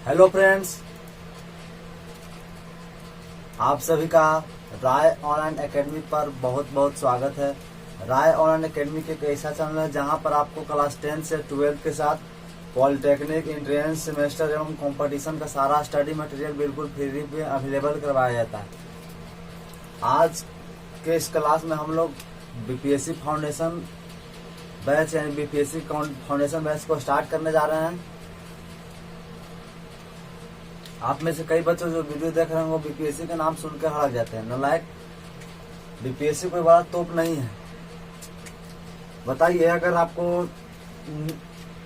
Hello friends, आप सभी का राय ऑनलाइन एकेडमी पर बहुत बहुत स्वागत है। राय ऑनलाइन एकेडमी एक ऐसा चैनल है जहां पर आपको क्लास 10 से 12 के साथ पॉलिटेक्निक, एंट्रेंस, सेमेस्टर एवं कंपटीशन का सारा स्टडी मटेरियल बिल्कुल फ्री में अवेलेबल करवाया जाता है। आज के इस क्लास में हम लोग बीपीएससी फाउंडेशन बैच यानी बीपीएससी फाउंडेशन बैच को स्टार्ट करने जा रहे हैं। आप में से कई बच्चे जो वीडियो देख रहे हैं वो बीपीएससी के नाम सुन के हड़क जाते हैं। नालायक, बीपीएससी कोई बड़ा तोप नहीं है। बताइए, अगर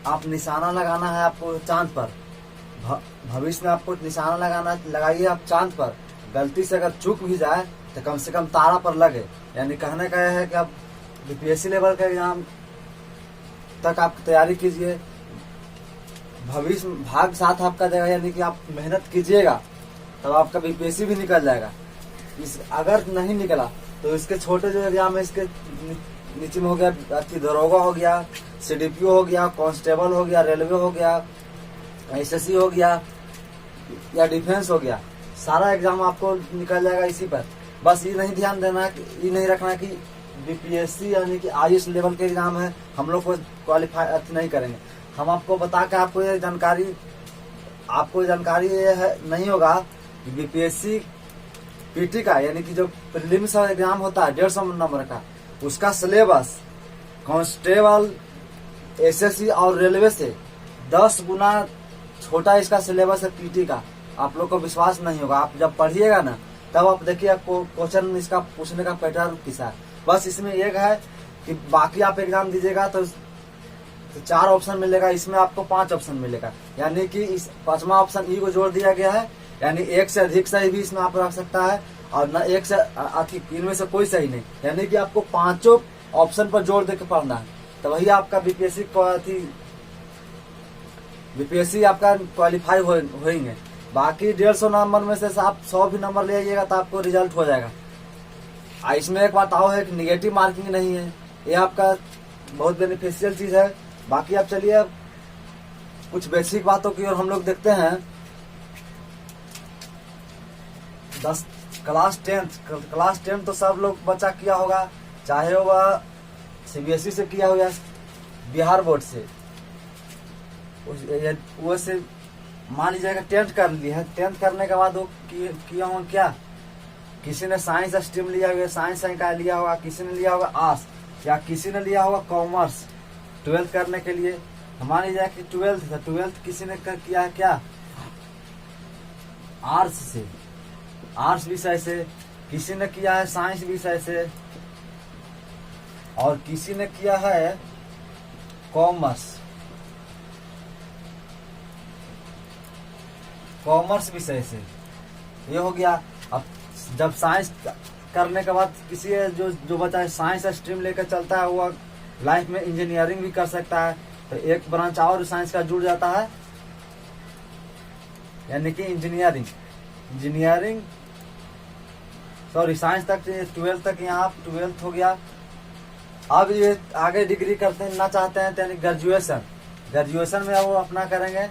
आप निशाना लगाना है आपको चांद पर, भविष्य में आपको निशाना लगाइए आप चांद पर। गलती से अगर चूक भी जाए तो कम से कम तारा पर लगे। यानी कहने का यह है कि आप बीपीएससी लेवल का एग्जाम तक आप तैयारी कीजिए। भविष्य भाग साथ आपका देगा, यानी कि आप मेहनत कीजिएगा तब आपका बीपीएससी भी निकल जाएगा। अगर नहीं निकला तो इसके छोटे जो एग्जाम है, इसके नीचे में हो गया दरोगा हो गया, सीडीपीओ हो गया, कांस्टेबल हो गया, रेलवे हो गया, एसएससी हो गया या डिफेंस हो गया, सारा एग्जाम आपको निकल जाएगा इसी पर। बस ये नहीं ध्यान देना, ये नहीं रखना कि बीपीएससी यानी कि आईएएस लेवल के एग्जाम है, हम लोग को क्वालिफाई नहीं करेंगे। हम आपको बता के आपको ये जानकारी ये है नहीं होगा कि बीपीएससी पीटी का यानी कि जो प्रीलिम्स एग्जाम होता है 150 नंबर का, उसका सिलेबस कांस्टेबल, एसएससी और रेलवे से 10 गुना छोटा इसका सिलेबस है पीटी का। आप लोग को विश्वास नहीं होगा, आप जब पढ़िएगा ना तब आप देखिए आपको क्वेश्चन इसका पूछने का पैटर्न कैसा है। बस इसमें एक है कि बाकी आप एग्जाम दीजिएगा तो 4 ऑप्शन मिलेगा, इसमें आपको 5 ऑप्शन मिलेगा। यानी कि इस 5वां ऑप्शन ई को जोड़ दिया गया है, यानी एक से अधिक सही भी इसमें आप रख सकता है और न एक से अधिक, इनमें से कोई सही नहीं। यानी कि आपको 5 ऑप्शन पर जोड़ देकर पढ़ना है, तो वही आपका बीपीएससी आपका क्वालिफाई होंगे। बाकी 150 नंबर में से आप 100 भी नंबर ले आइएगा तो आपको रिजल्ट हो जाएगा। इसमें एक बात और है कि निगेटिव मार्किंग नहीं है, ये आपका बहुत बेनिफिशियल चीज है। बाकी आप चलिए कुछ बेसिक बातों की ओर हम लोग देखते हैं। क्लास 10 तो सब लोग बच्चा किया होगा, चाहे वह सीबीएसई से किया हो या बिहार बोर्ड से। वो से मान लीजिएगा 10th कर लिया है, 10th करने के बाद वो किया होगा क्या, किसी ने साइंस स्ट्रीम लिया होगा, साइंस का लिया होगा, किसी ने लिया होगा आर्ट्स या किसी ने लिया होगा कॉमर्स 12th करने के लिए। मान लीजिए कि 12th किसी ने किया है क्या आर्ट्स से, आर्ट्स विषय से, किसी ने किया है साइंस विषय से और किसी ने किया है कॉमर्स विषय से। ये हो गया। अब जब साइंस करने के बाद किसी जो बच्चा है साइंस स्ट्रीम लेकर चलता है वो लाइफ में इंजीनियरिंग भी कर सकता है, तो एक ब्रांच और साइंस का जुड़ जाता है, यानी कि इंजीनियरिंग साइंस तक 12th तक यहाँ 12th हो गया। अब ये आगे डिग्री करना चाहते हैं यानी ग्रेजुएशन में वो अपना करेंगे,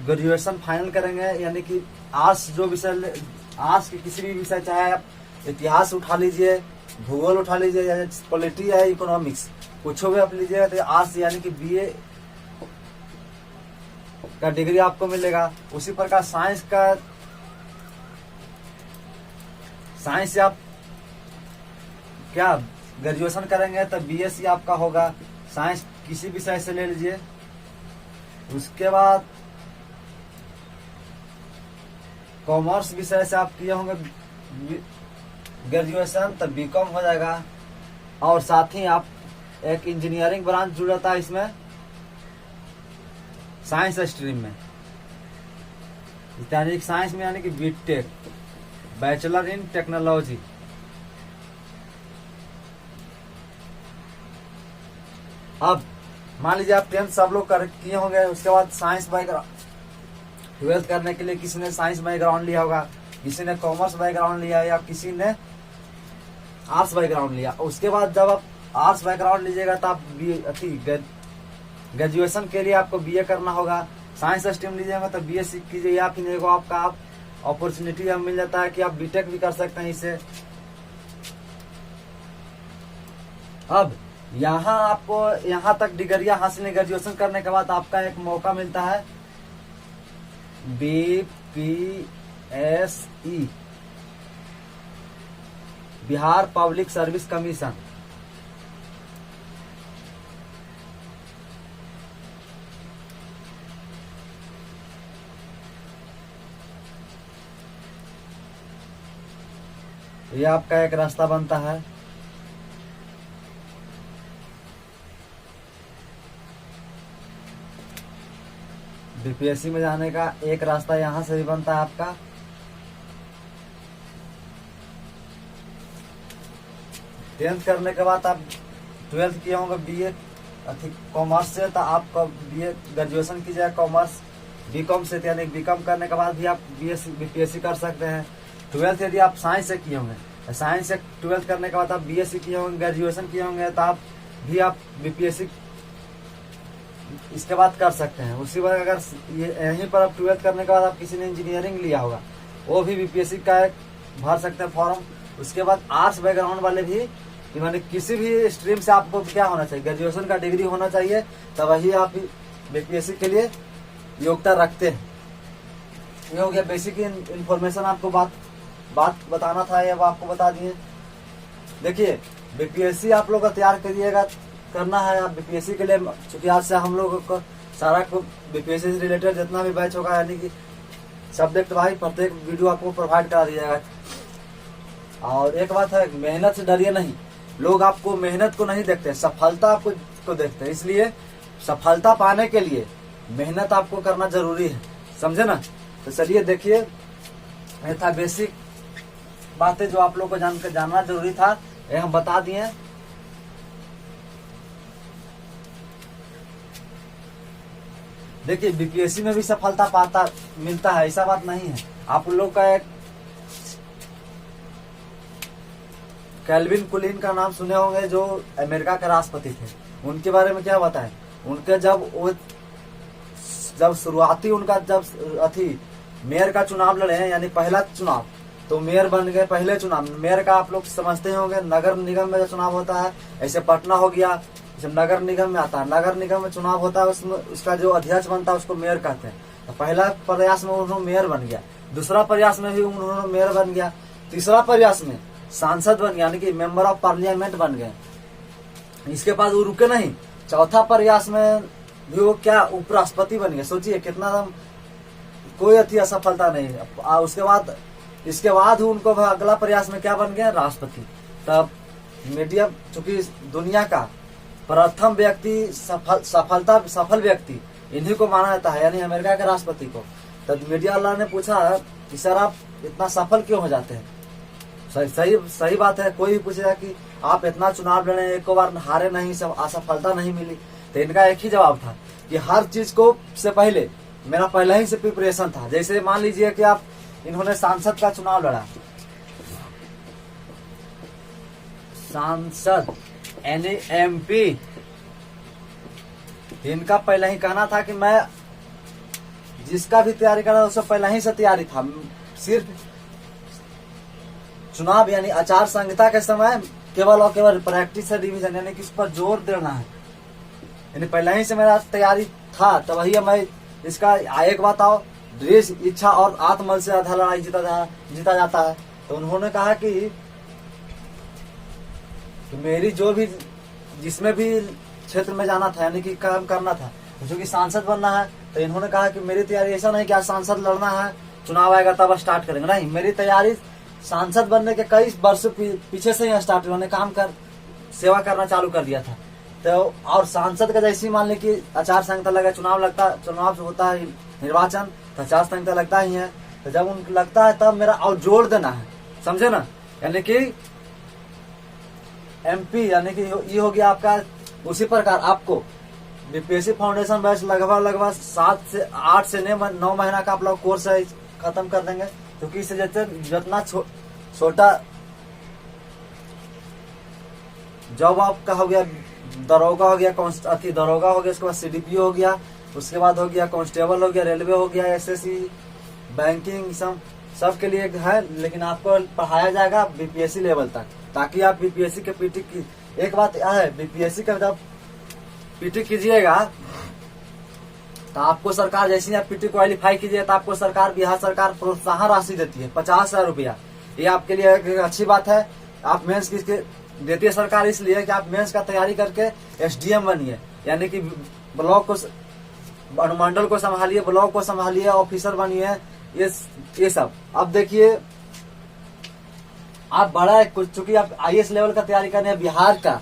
ग्रेजुएशन फाइनल करेंगे। यानी कि आर्ट्स आर्ट्स के किसी भी विषय, चाहे आप इतिहास उठा लीजिए, भूगोल उठा लीजिए या पॉलिटी है, इकोनॉमिक्स, कुछ भी आप लीजिएगा तो आर्ट्स यानी कि बीए का डिग्री आपको मिलेगा। उसी प्रकार साइंस से आप क्या ग्रेजुएशन करेंगे तो बीएससी आपका होगा, साइंस किसी विषय से ले लीजिए। उसके बाद कॉमर्स विषय से आप किए होंगे ग्रेजुएशन तो बीकॉम हो जाएगा। और साथ ही आप एक इंजीनियरिंग ब्रांच जुड़ जाता है इसमें साइंस स्ट्रीम में, यानी साइंस में यानी कि बीटेक, बैचलर इन टेक्नोलॉजी। अब मान लीजिए आप 10th सब लोग किए होंगे, उसके बाद साइंस बैकग्राउंड 12th करने के लिए किसी ने साइंस बैकग्राउंड लिया होगा, किसी ने कॉमर्स बैकग्राउंड लिया या किसी ने आर्ट्स बैकग्राउंड लिया। उसके बाद जब आप आर्ट्स बैकग्राउंड लीजिएगा तो आप ग्रेजुएशन के लिए आपको बीए करना होगा, साइंस स्ट्रीम लीजिएगा तो बीएससी कीजिए, या फिर एगो आपका आप अपॉर्चुनिटी अब मिल जाता है कि आप बीटेक भी कर सकते हैं इससे। अब यहाँ आपको यहाँ तक डिग्रियां हासिल, ग्रेजुएशन करने के बाद आपका एक मौका मिलता है बीपीएसई, बिहार पब्लिक सर्विस कमीशन। ये आपका एक रास्ता बनता है। बीपीएससी में जाने का एक रास्ता यहां से भी बनता है आपका। टेंथ करने के बाद आप 12th किए होंगे बीए कॉमर्स से, तो आप बीए ग्रेजुएशन कीजिएगा कॉमर्स बीकॉम से, यानी बीकॉम करने के बाद भी आप बीपीएससी कर सकते हैं। 12th यदि आप साइंस से किए होंगे, साइंस से 12th करने के बाद आप बीएससी किए होंगे, ग्रेजुएशन किए होंगे, तो आप बीपीएससी इसके बाद कर सकते हैं। उसी बार अगर यहीं पर आप 12th करने के बाद आप किसी ने इंजीनियरिंग लिया होगा, वो भी बीपीएससी का एक भर सकते हैं फॉर्म। उसके बाद आर्ट्स बैकग्राउंड वाले भी, माने किसी भी स्ट्रीम से आपको क्या होना चाहिए, ग्रेजुएशन का डिग्री होना चाहिए, तब वही आप बीपीएससी के लिए योग्यता रखते हैं। ये हो गया बेसिक इन्फॉर्मेशन, आपको बात बताना था, ये आपको बता दिए। देखिए बीपीएससी आप लोग का तैयार करिएगा, करना है आप बीपीएससी के लिए, चूंकि आज से हम लोगों को सारा बीपीएससी से रिलेटेड जितना भी बैच होगा, यानी कि सब्जेक्ट वाइज प्रत्येक वीडियो आपको प्रोवाइड करा दिया जाएगा। और एक बात है, मेहनत से डरिए नहीं। लोग आपको मेहनत को नहीं देखते, सफलता आपको देखते हैं। इसलिए सफलता पाने के लिए मेहनत आपको करना जरूरी है, समझे ना। तो चलिए देखिए, ये था बेसिक बातें जो आप लोग को जानना जरूरी था, ये हम बता दिए। देखिए बीपीएससी में भी सफलता मिलता है, ऐसा बात नहीं है। आप लोग का एक कैल्विन कुलीन का नाम सुने होंगे, जो अमेरिका के राष्ट्रपति थे। उनके बारे में क्या बताएं, उनके जब शुरुआती उनका मेयर का चुनाव लड़े हैं, यानी पहला चुनाव, तो मेयर बन गए। पहले चुनाव मेयर का आप लोग समझते होंगे, नगर निगम में जो चुनाव होता है, ऐसे पटना हो गया, जब नगर निगम में आता है, नगर निगम में चुनाव होता है, उसमें उसका जो अध्यक्ष बनता है उसको मेयर कहते हैं। तो पहला प्रयास में उन्होंने मेयर बन गया, दूसरा प्रयास में भी उन्होंने मेयर बन गया, तीसरा प्रयास में सांसद बन गया, यानी कि मेंबर ऑफ पार्लियामेंट बन गए। इसके बाद वो रुके नहीं, चौथा प्रयास में भी वो क्या उपराष्ट्रपति बन गए। सोचिए कितना कोई असफलता नहीं। इसके बाद उनको अगला प्रयास में क्या बन गया, राष्ट्रपति। तब मीडिया, चूंकि दुनिया का प्रथम व्यक्ति सफल व्यक्ति इन्हीं को माना जाता है, यानी अमेरिका के राष्ट्रपति को। तब मीडिया वाला ने पूछा कि सर आप इतना सफल क्यों हो जाते हैं। सही बात है, कोई भी पूछेगा कि आप इतना चुनाव लड़े, एक बार हारे नहीं, असफलता नहीं मिली। तो इनका एक ही जवाब था कि हर चीज को से पहले मेरा पहले ही से प्रिपरेशन था। जैसे मान लीजिए कि आप इन्होंने सांसद का चुनाव लड़ा, सांसद यानी एमपी, इनका पहले ही कहना था कि मैं जिसका भी तैयारी कर रहा उससे पहले ही से तैयारी था। सिर्फ चुनाव यानी आचार संहिता के समय केवल और केवल प्रैक्टिस रिवीजन, यानी कि इस पर जोर देना है, यानी पहले ही से मेरा तैयारी था। तब वही मैं इसका एक बात आओ, दृढ़ इच्छा और आत्मबल से आधा लड़ाई जीता जाता है। तो उन्होंने कहा कि मेरी जो भी जिसमें भी क्षेत्र में जाना था, यानी कि काम करना था, जो कि सांसद बनना है, तो इन्होंने कहा कि मेरी तैयारी ऐसा नहीं कि आज सांसद लड़ना है, चुनाव आएगा तब स्टार्ट करेंगे, नहीं, मेरी तैयारी सांसद बनने के कई वर्ष पीछे से ही स्टार्ट, उन्होंने काम कर सेवा करना चालू कर दिया था। तो और सांसद का जैसे मान ली कि आचार संहिता लगा, चुनाव होता है निर्वाचन, तो आचार संहिता लगता ही है। तो जब उनको लगता है तब मेरा और जोड़ देना है, समझे ना। यानी कि एमपी यानी कि ये हो गया आपका। उसी प्रकार आपको बीपीएससी फाउंडेशन बैच लगभग 7 से 8 से 9 महीना का आप लोग कोर्स है, खत्म कर देंगे। क्योंकि इससे जितना छोटा जॉब आपका हो गया दरोगा हो गया, दरोगा हो गया, उसके बाद सीडीपीओ हो गया, उसके बाद हो गया कांस्टेबल हो गया, रेलवे हो गया, एसएससी, बैंकिंग, सब के लिए है। लेकिन आपको पढ़ाया जाएगा बीपीएससी लेवल तक, ताकि आप बीपीएससी के पीटी की। एक बात है, बीपीएससी का जब पीटी कीजिएगा तो आपको सरकार, जैसे आप पीटी क्वालिफाई कीजिए तो आपको सरकार, बिहार सरकार प्रोत्साहन राशि देती है 50,000 रुपया। ये आपके लिए एक अच्छी बात है। आप मेंस किसके देती है सरकार, इसलिए कि आप मेंस का तैयारी करके एसडीएम बनिए, यानी कि ब्लॉक को, अनुमंडल को संभालिए, ब्लॉक को संभालिए, ऑफिसर बनिए, ये सब। अब देखिए आप बड़ा कुछ, चूंकि आप आईएएस लेवल का तैयारी कर रहे हैं बिहार का,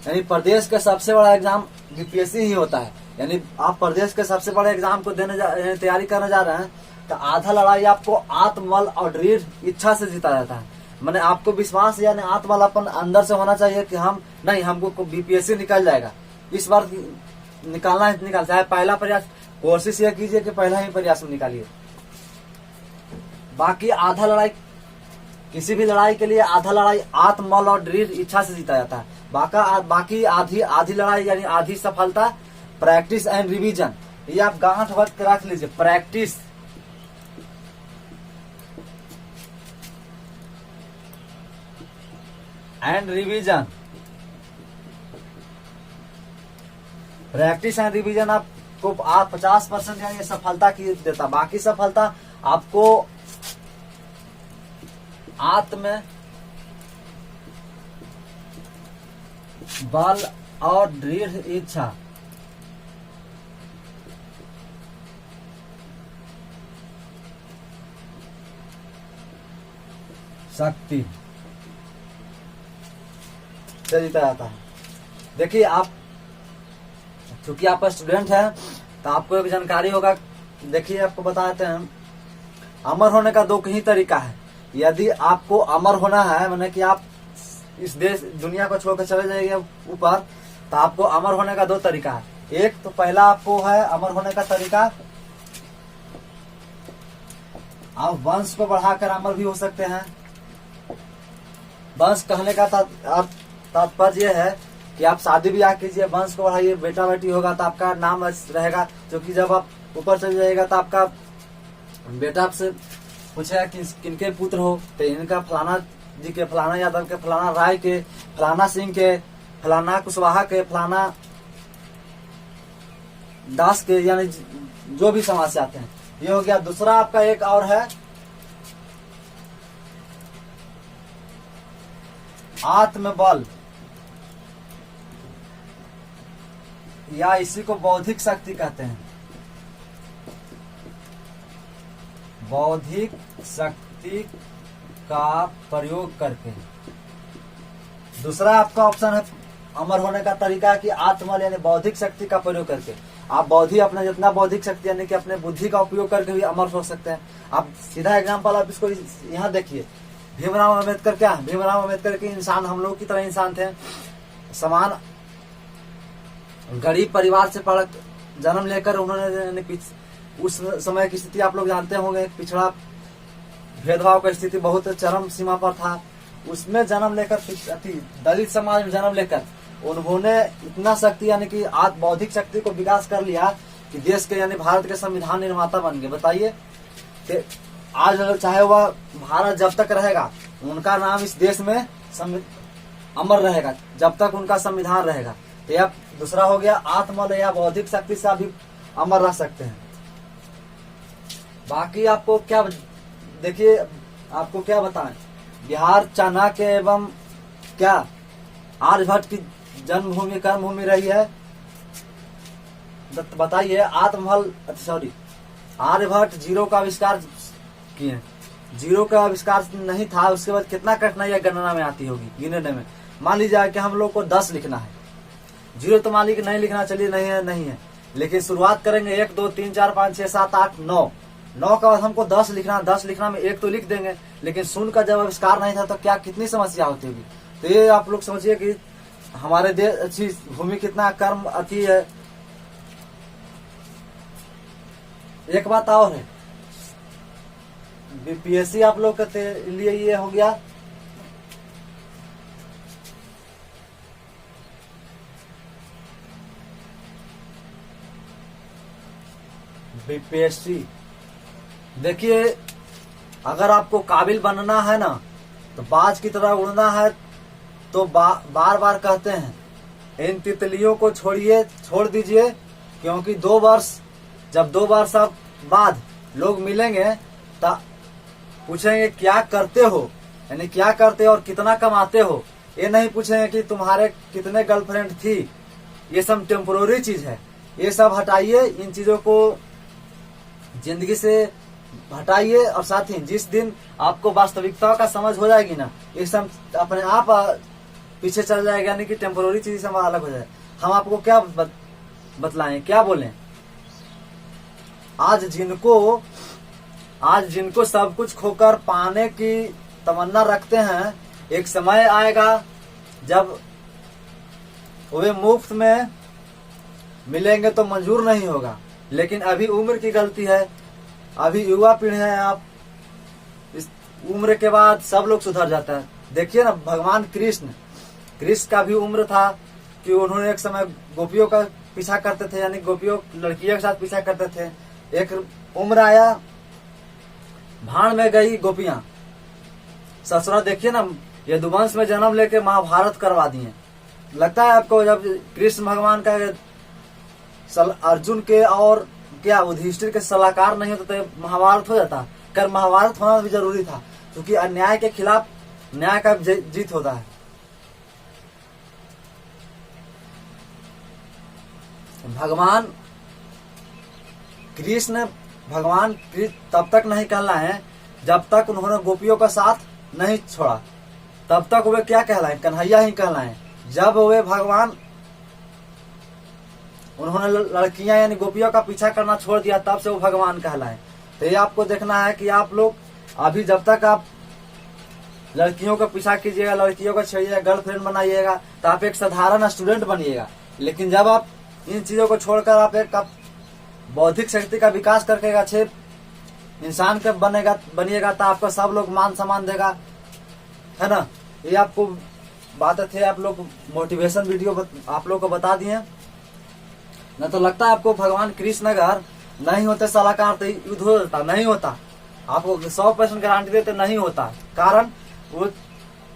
यानी प्रदेश का सबसे बड़ा एग्जाम बीपीएससी ही होता है। यानी आप प्रदेश के सबसे बड़े एग्जाम को तैयारी करने जा रहे हैं, तो आधा लड़ाई आपको आत्मबल और दृढ़ इच्छा से जीता जाता है। मैंने आपको विश्वास यानी आत्मबल अपन अंदर से होना चाहिए कि हम नहीं, हमको बीपीएससी निकल जाएगा, इस बार निकालना है, निकाल चाहे पहला प्रयास, कोशिश यह कीजिए कि पहला ही प्रयास में निकालिए। बाकी आधा लड़ाई, किसी भी लड़ाई के लिए आधा लड़ाई आत्मबल और दृढ़ इच्छा से जीता जाता है। बाकी आधी लड़ाई यानी आधी सफलता प्रैक्टिस एंड रिवीजन। ये आप गांठ भर के रख लीजिए, practice and revision. Practice and revision आपको 50% यानी सफलता की देता। बाकी सफलता आपको आत्म बल और दृढ़ इच्छा, शक्ति से जीता जाता है। देखिए आप, चूंकि आप स्टूडेंट हैं तो आपको एक जानकारी होगा। देखिए आपको बताते हैं, अमर होने का दो ही तरीका है। यदि आपको अमर होना है, माने कि आप इस देश दुनिया को छोड़कर चले जाइए ऊपर, तो आपको अमर होने का दो तरीका है। एक तो पहला आपको है अमर होने का तरीका, आप वंश को बढ़ाकर अमर भी हो सकते हैं। वंश कहने का तात्पर्य यह है कि आप शादी ब्याह कीजिए, वंश को बढ़ाइए, बेटा बेटी होगा तो आपका नाम रहेगा। क्योंकि जब आप ऊपर चले जाएगा तो आपका बेटा आपसे पूछेगा किनके पुत्र हो, तो इनका फलाना जी के, फलाना यादव के, फलाना राय के, फलाना सिंह के, फलाना कुशवाहा के, फलाना दास के, यानी जो भी समाज से आते हैं। ये हो गया। दूसरा आपका एक और है आत्मबल, या इसी को बौद्धिक शक्ति कहते हैं। बौद्धिक शक्ति का प्रयोग करके। दूसरा आपका ऑप्शन है अमर होने का तरीका कि आत्मबल यानी बौद्धिक शक्ति का प्रयोग करके। आप अपना जितना बौद्धिक शक्ति यानी कि अपने बुद्धि का उपयोग करके भी अमर हो सकते हैं। आप सीधा एग्जांपल आप इसको यहाँ देखिए, भीमराव अम्बेडकर क्या, भीमराव अम्बेडकर के इंसान हम लोग की तरह इंसान थे, समान गरीब परिवार से जन्म लेकर उन्होंने, उस समय की स्थिति आप लोग जानते होंगे, पिछड़ा भेदभाव का स्थिति बहुत चरम सीमा पर था। उसमें जन्म लेकर, दलित समाज में जन्म लेकर उन्होंने इतना शक्ति यानी कि बौद्धिक शक्ति को विकास कर लिया कि देश के यानी भारत के संविधान निर्माता बन गए। बताइए, आज चाहे वह भारत जब तक रहेगा उनका नाम इस देश में अमर रहेगा, जब तक उनका संविधान रहेगा। तो यह दूसरा हो गया आत्मबल या बौद्धिक शक्ति से अभी अमर रह सकते हैं। बाकी आपको क्या, देखिए आपको क्या बताएं, बिहार चाणक्य एवं क्या आर्यभट्ट की जन्मभूमि कर्मभूमि रही है। बताइए, आर्यभट्ट जीरो का आविष्कार किए, जीरो का आविष्कार नहीं था, उसके बाद कितना कठिनाई गणना में आती होगी गिनने में। मान लीजिए कि हम लोग को 10 लिखना है, जीरो तो मान लीजिए नहीं लिखना, चलिए नहीं है, लेकिन शुरुआत करेंगे 1 2 3 4 5 6 7 8 9 का बाद हमको 10 लिखना, 10 लिखना में 1 तो लिख देंगे, लेकिन शून्य का जब आविष्कार नहीं था तो क्या कितनी समस्या होती होगी। तो ये आप लोग समझिए कि हमारे देश अच्छी भूमि कितना कर्म अति है। एक बात और है, बीपीएससी आप लोग के लिए ये हो गया बीपीएससी। देखिए, अगर आपको काबिल बनना है ना, तो बाज की तरह उड़ना है, तो बार बार कहते हैं इन तितलियों को छोड़ दीजिए, क्योंकि 2 वर्ष, जब 2 वर्ष बाद लोग मिलेंगे तब पूछेंगे क्या करते हो, यानी क्या करते हो और कितना कमाते हो। ये नहीं पूछेंगे कि तुम्हारे कितने गर्लफ्रेंड थी। ये सब टेम्पोररी चीज है, ये सब हटाइए, इन चीजों को जिंदगी से हटाइए। और साथ ही जिस दिन आपको वास्तविकता का समझ हो जाएगी ना, ये सब अपने आप पीछे चल जाएगा, यानी कि टेम्पोररी चीज से अलग हो जाए। हम आपको क्या बतलाएं, क्या बोलें? आज जिनको सब कुछ खोकर पाने की तमन्ना रखते हैं, एक समय आएगा जब वे मुफ्त में मिलेंगे तो मंजूर नहीं होगा। लेकिन अभी उम्र की गलती है, अभी युवा पीढ़ी है आप, इस उम्र के बाद सब लोग सुधर जाता है। देखिए ना, भगवान कृष्ण का भी उम्र था कि उन्होंने एक समय गोपियों का पीछा करते थे, यानी गोपियों लड़कियों के साथ पीछा करते थे। एक उम्र आया, भाड़ में गई गोपियां, ससुरा। देखिए ना, यदुवंश में जन्म लेके महाभारत करवा दिए। लगता है आपको जब कृष्ण भगवान का अर्जुन के और क्या युधिष्ठिर के सलाहकार नहीं होते तो महाभारत हो जाता। कर महाभारत होना भी जरूरी था, क्योंकि अन्याय के खिलाफ न्याय का जीत होता है। भगवान कृष्ण तब तक नहीं कहलाए जब तक उन्होंने गोपियों का साथ नहीं छोड़ा, तब तक वे क्या कहलाए? कन्हैया ही कहलाए। जब वे भगवान उन्होंने लड़कियां यानी गोपियों का पीछा करना छोड़ दिया, तब से वो भगवान कहलाए। तो ये आपको देखना है कि आप लोग अभी जब तक आप लड़कियों का पीछा कीजिएगा, लड़कियों को छेड़िएगा, गर्लफ्रेंड बनाइएगा, तो आप एक साधारण स्टूडेंट बनिएगा। लेकिन जब आप इन चीजों को छोड़कर आप एक बौद्धिक शक्ति का विकास करके अच्छे इंसान के बनिएगा, तो आपको सब लोग मान सम्मान देगा, है ना। ये आपको बातें थे, आप लोग मोटिवेशन वीडियो आप लोग को बता दिए। न तो लगता है आपको भगवान कृष्ण अगर नहीं होते सलाहकार तो युद्ध हो जाता? नहीं होता। आपको 100% गारंटी देते नहीं होता। कारण वो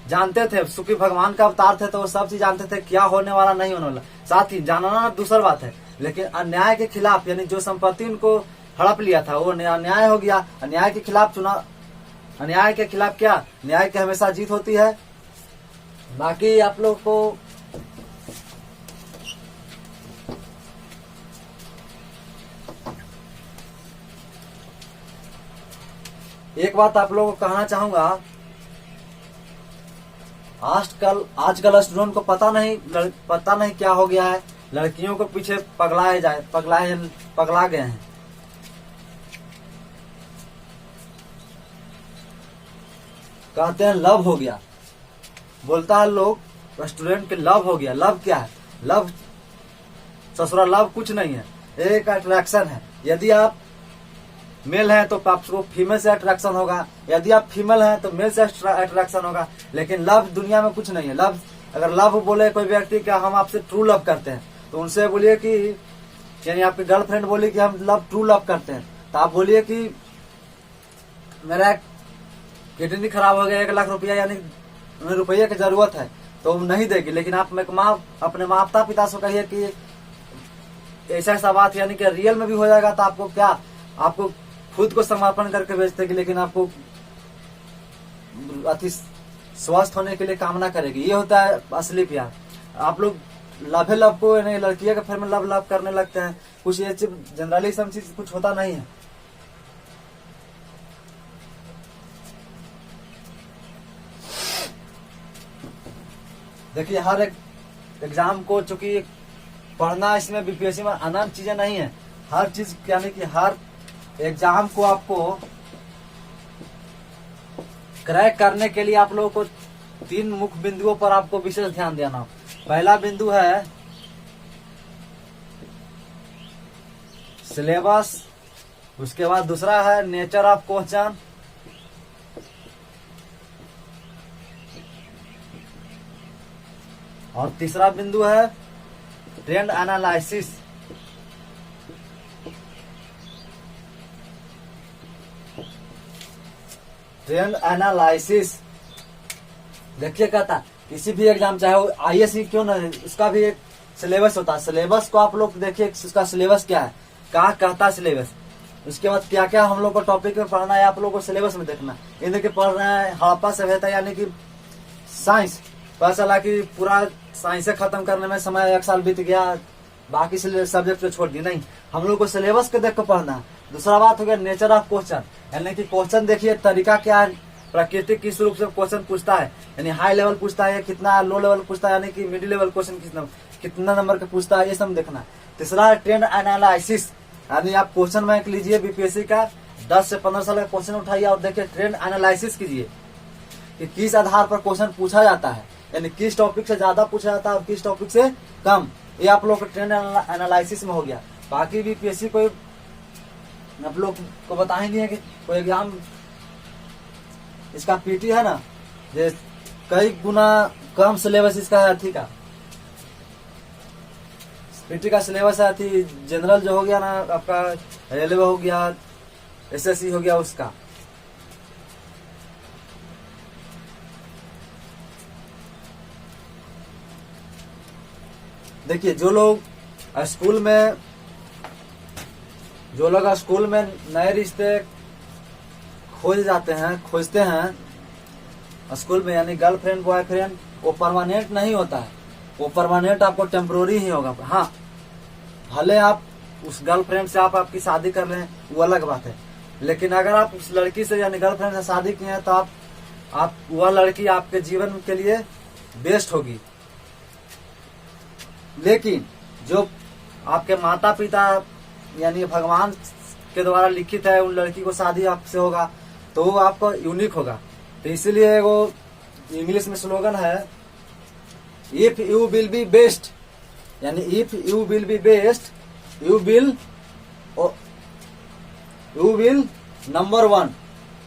जानते थे, सुखी भगवान का अवतार थे, तो वो सब चीज जानते थे क्या होने वाला नहीं होने वाला। साथ ही जानना दूसरा बात है, लेकिन अन्याय के खिलाफ, यानी जो संपत्ति उनको हड़प लिया था वो अन्याय हो गया। अन्याय के खिलाफ अन्याय के खिलाफ क्या? न्याय की हमेशा जीत होती है। बाकी आप लोग को एक बात आप लोगों को कहना चाहूंगा, आजकल स्टूडेंट को पता नहीं क्या हो गया है, लड़कियों को पीछे पगला गए हैं। कहते हैं लव हो गया, बोलता है लोग स्टूडेंट के लव हो गया। लव क्या है? लव ससुरा लव कुछ नहीं है, एक अट्रैक्शन है। यदि आप मेल है तो आपको फीमेल से अट्रैक्शन होगा, यदि आप फीमेल हैं तो मेल से अट्रैक्शन होगा। लेकिन लव दुनिया में कुछ नहीं है। लव, अगर लव बोले कोई व्यक्ति क्या हम आपसे ट्रू लव करते हैं, तो उनसे बोलिए कि, यानी आपकी गर्लफ्रेंड बोली कि हम ट्रू लव करते हैं, तो आप बोलिए कि मेरा किडनी खराब हो गया, 1 लाख रुपया, यानी रुपये की जरूरत है, तो वो नहीं देगी। लेकिन आप अपने माता पिता से कहिए कि ऐसा बात, यानी कि रियल में भी हो जाएगा, तो आपको क्या, आपको खुद को समर्पण करके भेज देगी, लेकिन आपको अति स्वस्थ होने के लिए कामना करेगी। ये होता है असली प्यार। आप लोग लव को लड़कियों के फिर में लव करने लगते हैं। कुछ ये जनरली सब चीज कुछ होता नहीं है। देखिए, हर एक एग्जाम को, चूंकि पढ़ना इसमें बीपीएससी में अनंत चीजें नहीं है, हर चीज, यानी कि हर एग्जाम को आपको क्रैक करने के लिए आप लोगों को 3 मुख्य बिंदुओं पर आपको विशेष ध्यान देना। पहला बिंदु है सिलेबस, उसके बाद दूसरा है नेचर ऑफ क्वेश्चन, और तीसरा बिंदु है ट्रेंड एनालिसिस। Trend analysis. देखिए कहता किसी भी एग्जाम चाहे वो IAS ही क्यों ना, उसका भी एक सिलेबस होता है। सिलेबस को आप लोग देखिए उसका सिलेबस क्या है, क्या कहता है सिलेबस, उसके बाद क्या क्या हम लोग को टॉपिक में पढ़ना है आप लोगों को सिलेबस में देखना। ये देखिए पढ़ रहे हैं हड़प्पा सभ्यता यानी कि साइंस, पता चला कि पूरा साइंस खत्म करने में समय 1 साल बीत गया, बाकी सब्जेक्ट को छोड़ दिए। नहीं, हम लोग को सिलेबस को देख कर पढ़ना है। दूसरा बात हो गया नेचर ऑफ क्वेश्चन, यानी कि क्वेश्चन देखिए तरीका क्या है, प्रकृति किस रूप से क्वेश्चन पूछता है, यानी हाई लेवल पूछता है कितना, लो लेवल पूछता है यानी कि मिडिल लेवल क्वेश्चन कितना नंबर का पूछता है, ये सब देखना। तीसरा है ट्रेंड एनालिसिस, यानी आप क्वेश्चन बैंक लीजिए बीपीएससी का 10 से 15 साल का क्वेश्चन उठाइए और देखिए ट्रेंड एनालिसिस कीजिए कि किस आधार पर क्वेश्चन पूछा जाता है, यानी किस टॉपिक से ज्यादा पूछा जाता है और किस टॉपिक से कम। ये आप लोग का ट्रेंड एनालिसिस में हो गया। बाकी बीपीएससी कोई आप लोग को बता ही नहीं है कि कोई एग्जाम इसका पीटी है ना, जे कई गुना कम सिलेबस इसका है अर्थी का, पीटी का सिलेबस है अर्थी जनरल जो हो गया ना आपका, रेलवे हो गया, एसएससी हो गया उसका। देखिए जो लोग स्कूल में नए रिश्ते खोजते हैं स्कूल में, यानी गर्लफ्रेंड बॉयफ्रेंड, वो परमानेंट नहीं होता है, वो परमानेंट आपको टेम्पोररी ही होगा। हाँ, भले आप उस गर्लफ्रेंड से आपकी शादी कर लें वो अलग बात है, लेकिन अगर आप उस लड़की से यानी गर्लफ्रेंड से शादी किए हैं तो आप वह लड़की आपके जीवन के लिए बेस्ट होगी। लेकिन जो आपके माता पिता यानी भगवान के द्वारा लिखित है उन लड़की को शादी आपसे होगा तो वो आपको यूनिक होगा। तो इसीलिए वो इंग्लिश में स्लोगन है, if you will be best, यानी if you will be best you will number 1,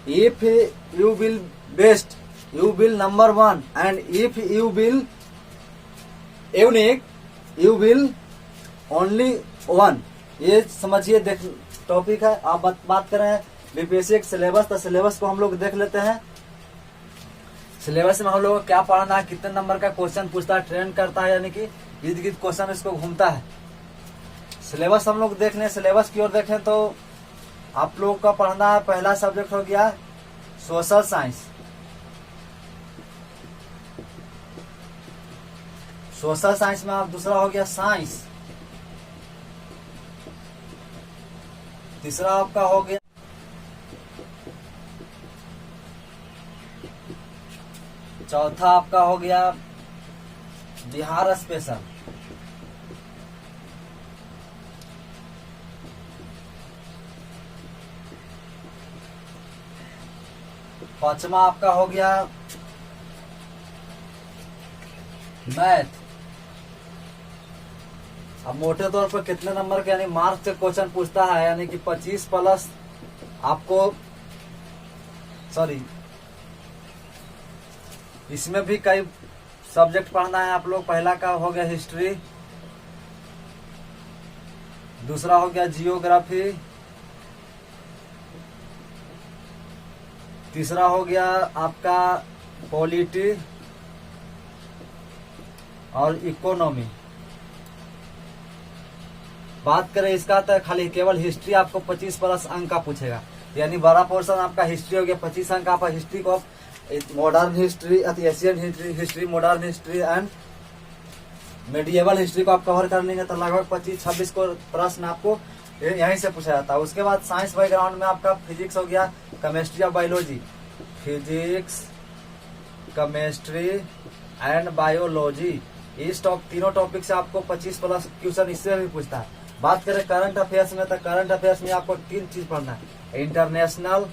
if you will best you will number 1 and if you will unique you will only 1। ये समझिए देख टॉपिक है। आप बात कर रहे हैं बीपीएससी एक सिलेबस, तो सिलेबस को हम लोग देख लेते हैं। सिलेबस में हम लोग को क्या पढ़ना है, कितने नंबर का क्वेश्चन पूछता है, ट्रेंड करता है, यानी कि गिद गिद क्वेश्चन इसको घूमता है। सिलेबस हम लोग देख लें, सिलेबस की ओर देखें तो आप लोग का पढ़ना है, पहला सब्जेक्ट हो गया सोशल साइंस। सोशल साइंस में आप दूसरा हो गया साइंस, तीसरा आपका हो गया चौथा आपका हो गया बिहार स्पेशल, पांचवा आपका हो गया मैथ। अब मोटे तौर पर कितने नंबर के यानी मार्क्स से क्वेश्चन पूछता है, यानी कि 25 प्लस आपको, सॉरी इसमें भी कई सब्जेक्ट पढ़ना है आप लोग। पहला का हो गया हिस्ट्री, दूसरा हो गया जियोग्राफी, तीसरा हो गया आपका पॉलिटी और इकोनॉमी। बात करें इसका तो खाली केवल हिस्ट्री आपको 25 प्लस अंक का पूछेगा, यानी बड़ा पोर्शन आपका हिस्ट्री हो गया 25 अंक का। हिस्ट्री को modern history, Asian history, modern history and medieval history को आप कवर कर लेंगे तो लगभग 25-26 को प्रश्न आपको यहीं से पूछा जाता है। उसके बाद साइंस बैकग्राउंड में आपका फिजिक्स हो गया, केमिस्ट्री और biology, physics, chemistry and biology, इस तीनों टॉपिक से आपको 25 प्लस क्वेश्चन इससे भी पूछता है। बात करें करंट अफेयर्स में तो करंट अफेयर्स में आपको 3 चीज पढ़ना है, इंटरनेशनल,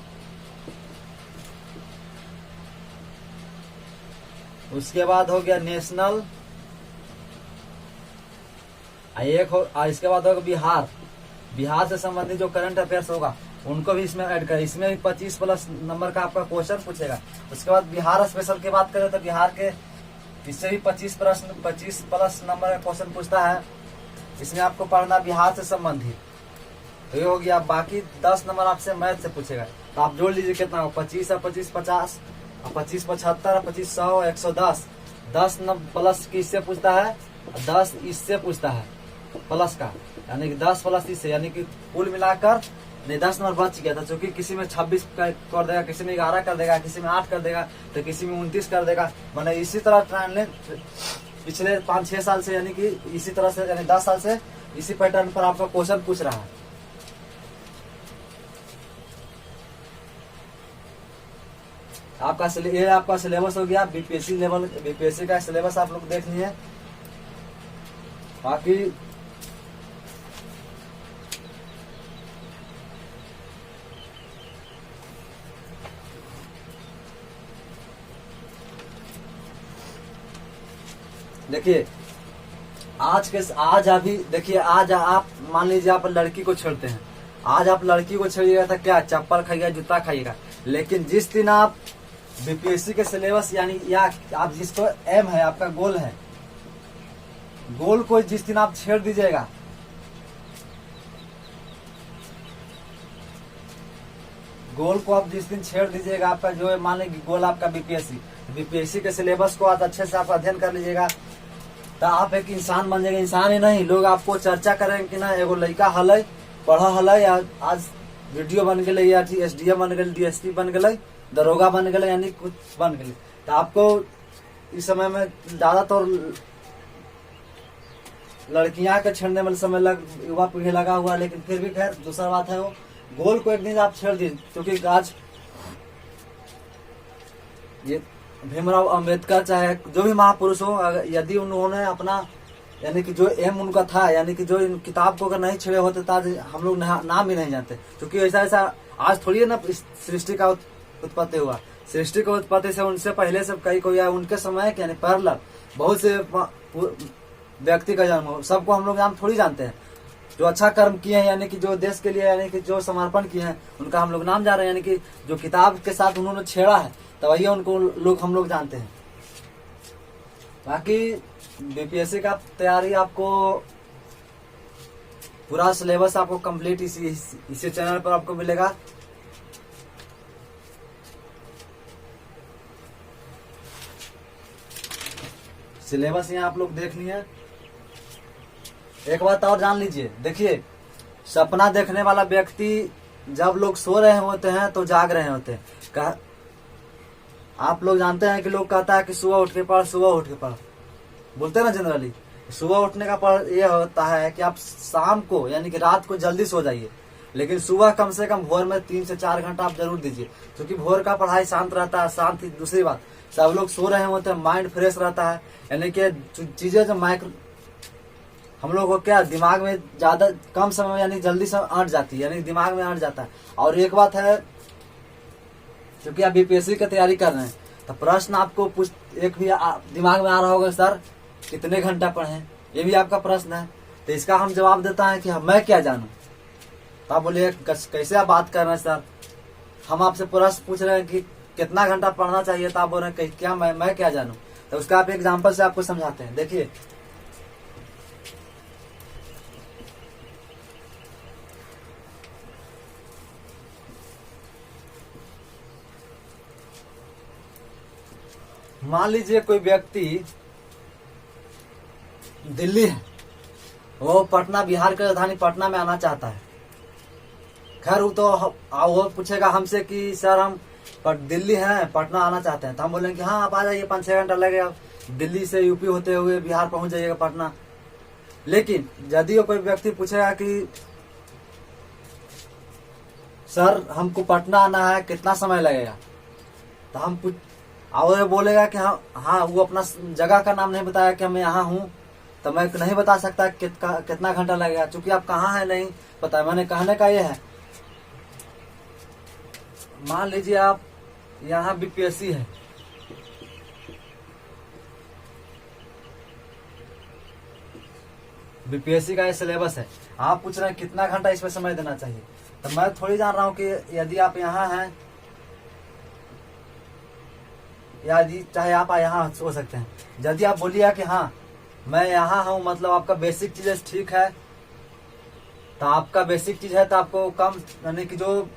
उसके बाद हो गया नेशनल, इसके बाद होगा बिहार। बिहार से संबंधित जो करंट अफेयर्स होगा उनको भी इसमें ऐड करें, इसमें भी 25 प्लस नंबर का आपका क्वेश्चन पूछेगा। उसके बाद बिहार स्पेशल की बात करें तो बिहार के इससे भी 25 प्लस नंबर का क्वेश्चन पूछता है। इसमें आपको पढ़ना बिहार से संबंधित। ये हो गया। बाकी 10 नंबर आपसे मैथ से पूछेगा, तो आप जोड़ लीजिए कितना हो, 25 है 25 50, 25 75, 25 100, 110। 10 नंबर प्लस किससे पूछता है, 10 इससे पूछता है प्लस का, यानी कि 10 प्लस इससे, यानी कि कुल मिलाकर नहीं 10 नंबर बच गया था, क्योंकि किसी में 26 कर देगा, किसी में 11 कर देगा, किसी में 8 कर देगा, तो किसी में 29 कर देगा। मैंने इसी तरह पिछले 5-6 साल से, यानी कि इसी तरह से, यानी 10 साल से इसी पैटर्न पर आपका क्वेश्चन पूछ रहा है। ये आपका सिलेबस हो गया बीपीएससी लेवल, बीपीएससी का सिलेबस आप लोग देख लिए। बाकी देखिए आज अभी देखिए, आज आप मान लीजिए आप लड़की को छेड़ते हैं, आज आप लड़की को छेड़िएगा तो क्या चप्पल खाइएगा, जूता खाइएगा। लेकिन जिस दिन आप बीपीएससी के सिलेबस, यानी या आप जिसको एम है, आपका गोल है, गोल को जिस दिन आप छेड़ दीजिएगा, गोल को आप जिस दिन छेड़ दीजिएगा, आपका जो है मान लीजिए गोल आपका बीपीएससी के सिलेबस को आज अच्छे से आप अध्ययन कर लीजिएगा, तो आप एक इंसान बन जाएगा। इंसान ही नहीं, लोग आपको चर्चा करेंगे कि ना एगो लड़का हल पढ़ा हल, आज वीडियो बन गए, या एसडीएम बन गए, डीएसपी बन गए, दरोगा बन गए, यानी कुछ बन गए। तो आपको इस समय में ज्यादातर लड़कियां के छेड़ने में समय युवा पीढ़ी लगा हुआ है, लेकिन फिर भी खैर दूसरा बात है, वो गोल को एक दिन आप छेड़ दीजिए। क्योंकि आज ये भीमराव अंबेडकर चाहे जो भी महापुरुष हो, यदि उन्होंने अपना, यानी कि जो एम उनका था, यानी कि जो इन किताब को अगर नहीं छेड़े होते तो हम लोग नाम ही नहीं जानते। क्योंकि ऐसा आज थोड़ी है ना सृष्टि का उत्पत्ति हुआ, सृष्टि की उत्पत्ति से उनसे पहले से कई कोई उनके समय यानी पैरेलल बहुत से व्यक्ति का जन्म हो, सबको हम लोग नाम थोड़ी जानते हैं। जो अच्छा कर्म किए हैं, यानी कि जो देश के लिए, यानी कि जो समर्पण किए हैं, उनका हम लोग नाम जान रहे हैं। यानी कि जो किताब के साथ उन्होंने छेड़ा है, तो वही उनको हम लोग जानते हैं। बाकी बीपीएससी का तैयारी आपको पूरा सिलेबस आपको कंप्लीट इसी चैनल पर आपको मिलेगा। सिलेबस यहाँ आप लोग देख लिए। एक बात और जान लीजिए, देखिए सपना देखने वाला व्यक्ति जब लोग सो रहे होते हैं तो जाग रहे होते हैं। आप लोग जानते हैं कि लोग कहता है कि सुबह उठ के पढ़, सुबह उठ के पढ़, बोलते हैं ना जनरली। सुबह उठने का पढ़ ये होता है कि आप शाम को, यानी कि रात को जल्दी सो जाइए, लेकिन सुबह कम से कम भोर में 3 से 4 घंटा आप जरूर दीजिए, क्योंकि भोर का पढ़ाई शांत रहता है। शांति, दूसरी बात, सब लोग सो रहे होते हैं, माइंड फ्रेश रहता है, यानी कि चीजें जो हम लोग को क्या दिमाग में ज्यादा कम समय में, यानी जल्दी से अट जाती है, यानी दिमाग में अट जाता है। और एक बात है, क्योंकि आप बीपीएससी की तैयारी कर रहे हैं, तो प्रश्न आपको एक भी दिमाग में आ रहा होगा, सर कितने घंटा पढ़े, ये भी आपका प्रश्न है। तो इसका हम जवाब देता है कि मैं क्या जानूं। तो आप बोलिए कैसे आप बात कर रहे हैं सर, हम आपसे प्रश्न पूछ रहे हैं कि कितना घंटा पढ़ना चाहिए, तो आप बोल रहे हैं क्या मैं क्या जानूं। तो उसका आप एग्जाम्पल से आपको समझाते हैं। देखिए मान लीजिए कोई व्यक्ति दिल्ली है, वो पटना, बिहार की राजधानी पटना में आना चाहता है। खैर वो पूछेगा हमसे कि सर हम दिल्ली हैं, पटना आना चाहते हैं। तो हम बोलेंगे कि हाँ आप आ जाइए, 5-6 घंटा लगेगा, दिल्ली से यूपी होते हुए बिहार पहुंच जाइएगा पटना। लेकिन यदि वो कोई व्यक्ति पूछेगा कि सर हमको पटना आना है, कितना समय लगेगा, तो हम और बोलेगा कि हाँ वो अपना जगह का नाम नहीं बताया कि मैं यहाँ हूँ, तो मैं नहीं बता सकता कितना घंटा लगेगा, क्योंकि आप कहाँ हैं नहीं पता। मैंने कहने का ये है, मान लीजिए आप यहाँ बीपीएससी है, बीपीएससी का ये सिलेबस है, आप पूछ रहे हैं कितना घंटा इसमें समय देना चाहिए। तो मैं थोड़ी जान रहा हूँ कि यदि आप यहाँ हैं, या चाहे आप यहाँ हो सकते हैं, यदि आप बोलिए कि हाँ मैं यहाँ हूँ, मतलब आपका बेसिक चीजें ठीक है, तो आपका बेसिक चीज है तो आपको कम, यानी कि जो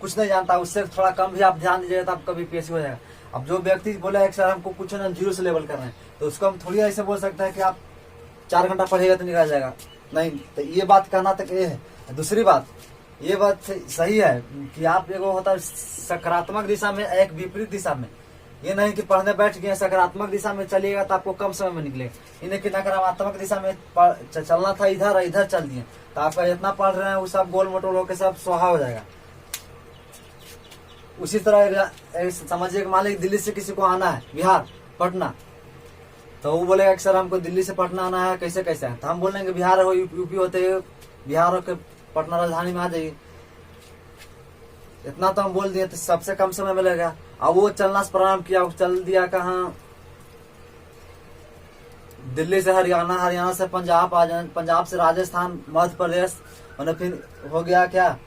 कुछ नहीं जानता उससे थोड़ा कम भी आप ध्यान दीजिएगा तो आपका बीपीएससी हो जाएगा। अब जो व्यक्ति बोले है कि सर हमको कुछ ना जीरो से लेवल करना है, तो उसको हम थोड़ी ऐसे बोल सकते हैं कि आप 4 घंटा पढ़ेगा तो निकल जाएगा, नहीं। तो ये बात कहना तक ये है। दूसरी बात, ये बात सही है कि आप एगो होता है सकारात्मक दिशा में, एक विपरीत दिशा में। ये नहीं कि पढ़ने बैठ गए सकारात्मक दिशा में चलिएगा तो आपको कम समय में निकलेगा, इन्हें कि नकारात्मक दिशा में चलना था इधर इधर चल दिए तो आपका जितना पढ़ रहे हैं वो सब गोल मोटोल होकर सब स्वाहा हो जाएगा। उसी तरह समझिए कि मान लीजिए दिल्ली से किसी को आना है बिहार पटना, तो वो बोलेगा कि सर हमको दिल्ली से पटना आना है, कैसे कैसे है, तो हम बोलेंगे बिहार हो यूपी होते बिहार होकर पटना राजधानी में आ जाइए। इतना तो हम बोल दिए तो सबसे कम समय मिलेगा। अब वो चलना प्रारंभ किया, चल दिया कहाँ, दिल्ली से हरियाणा, हरियाणा से पंजाब आ जाए, पंजाब से राजस्थान, मध्य प्रदेश, और फिर हो गया क्या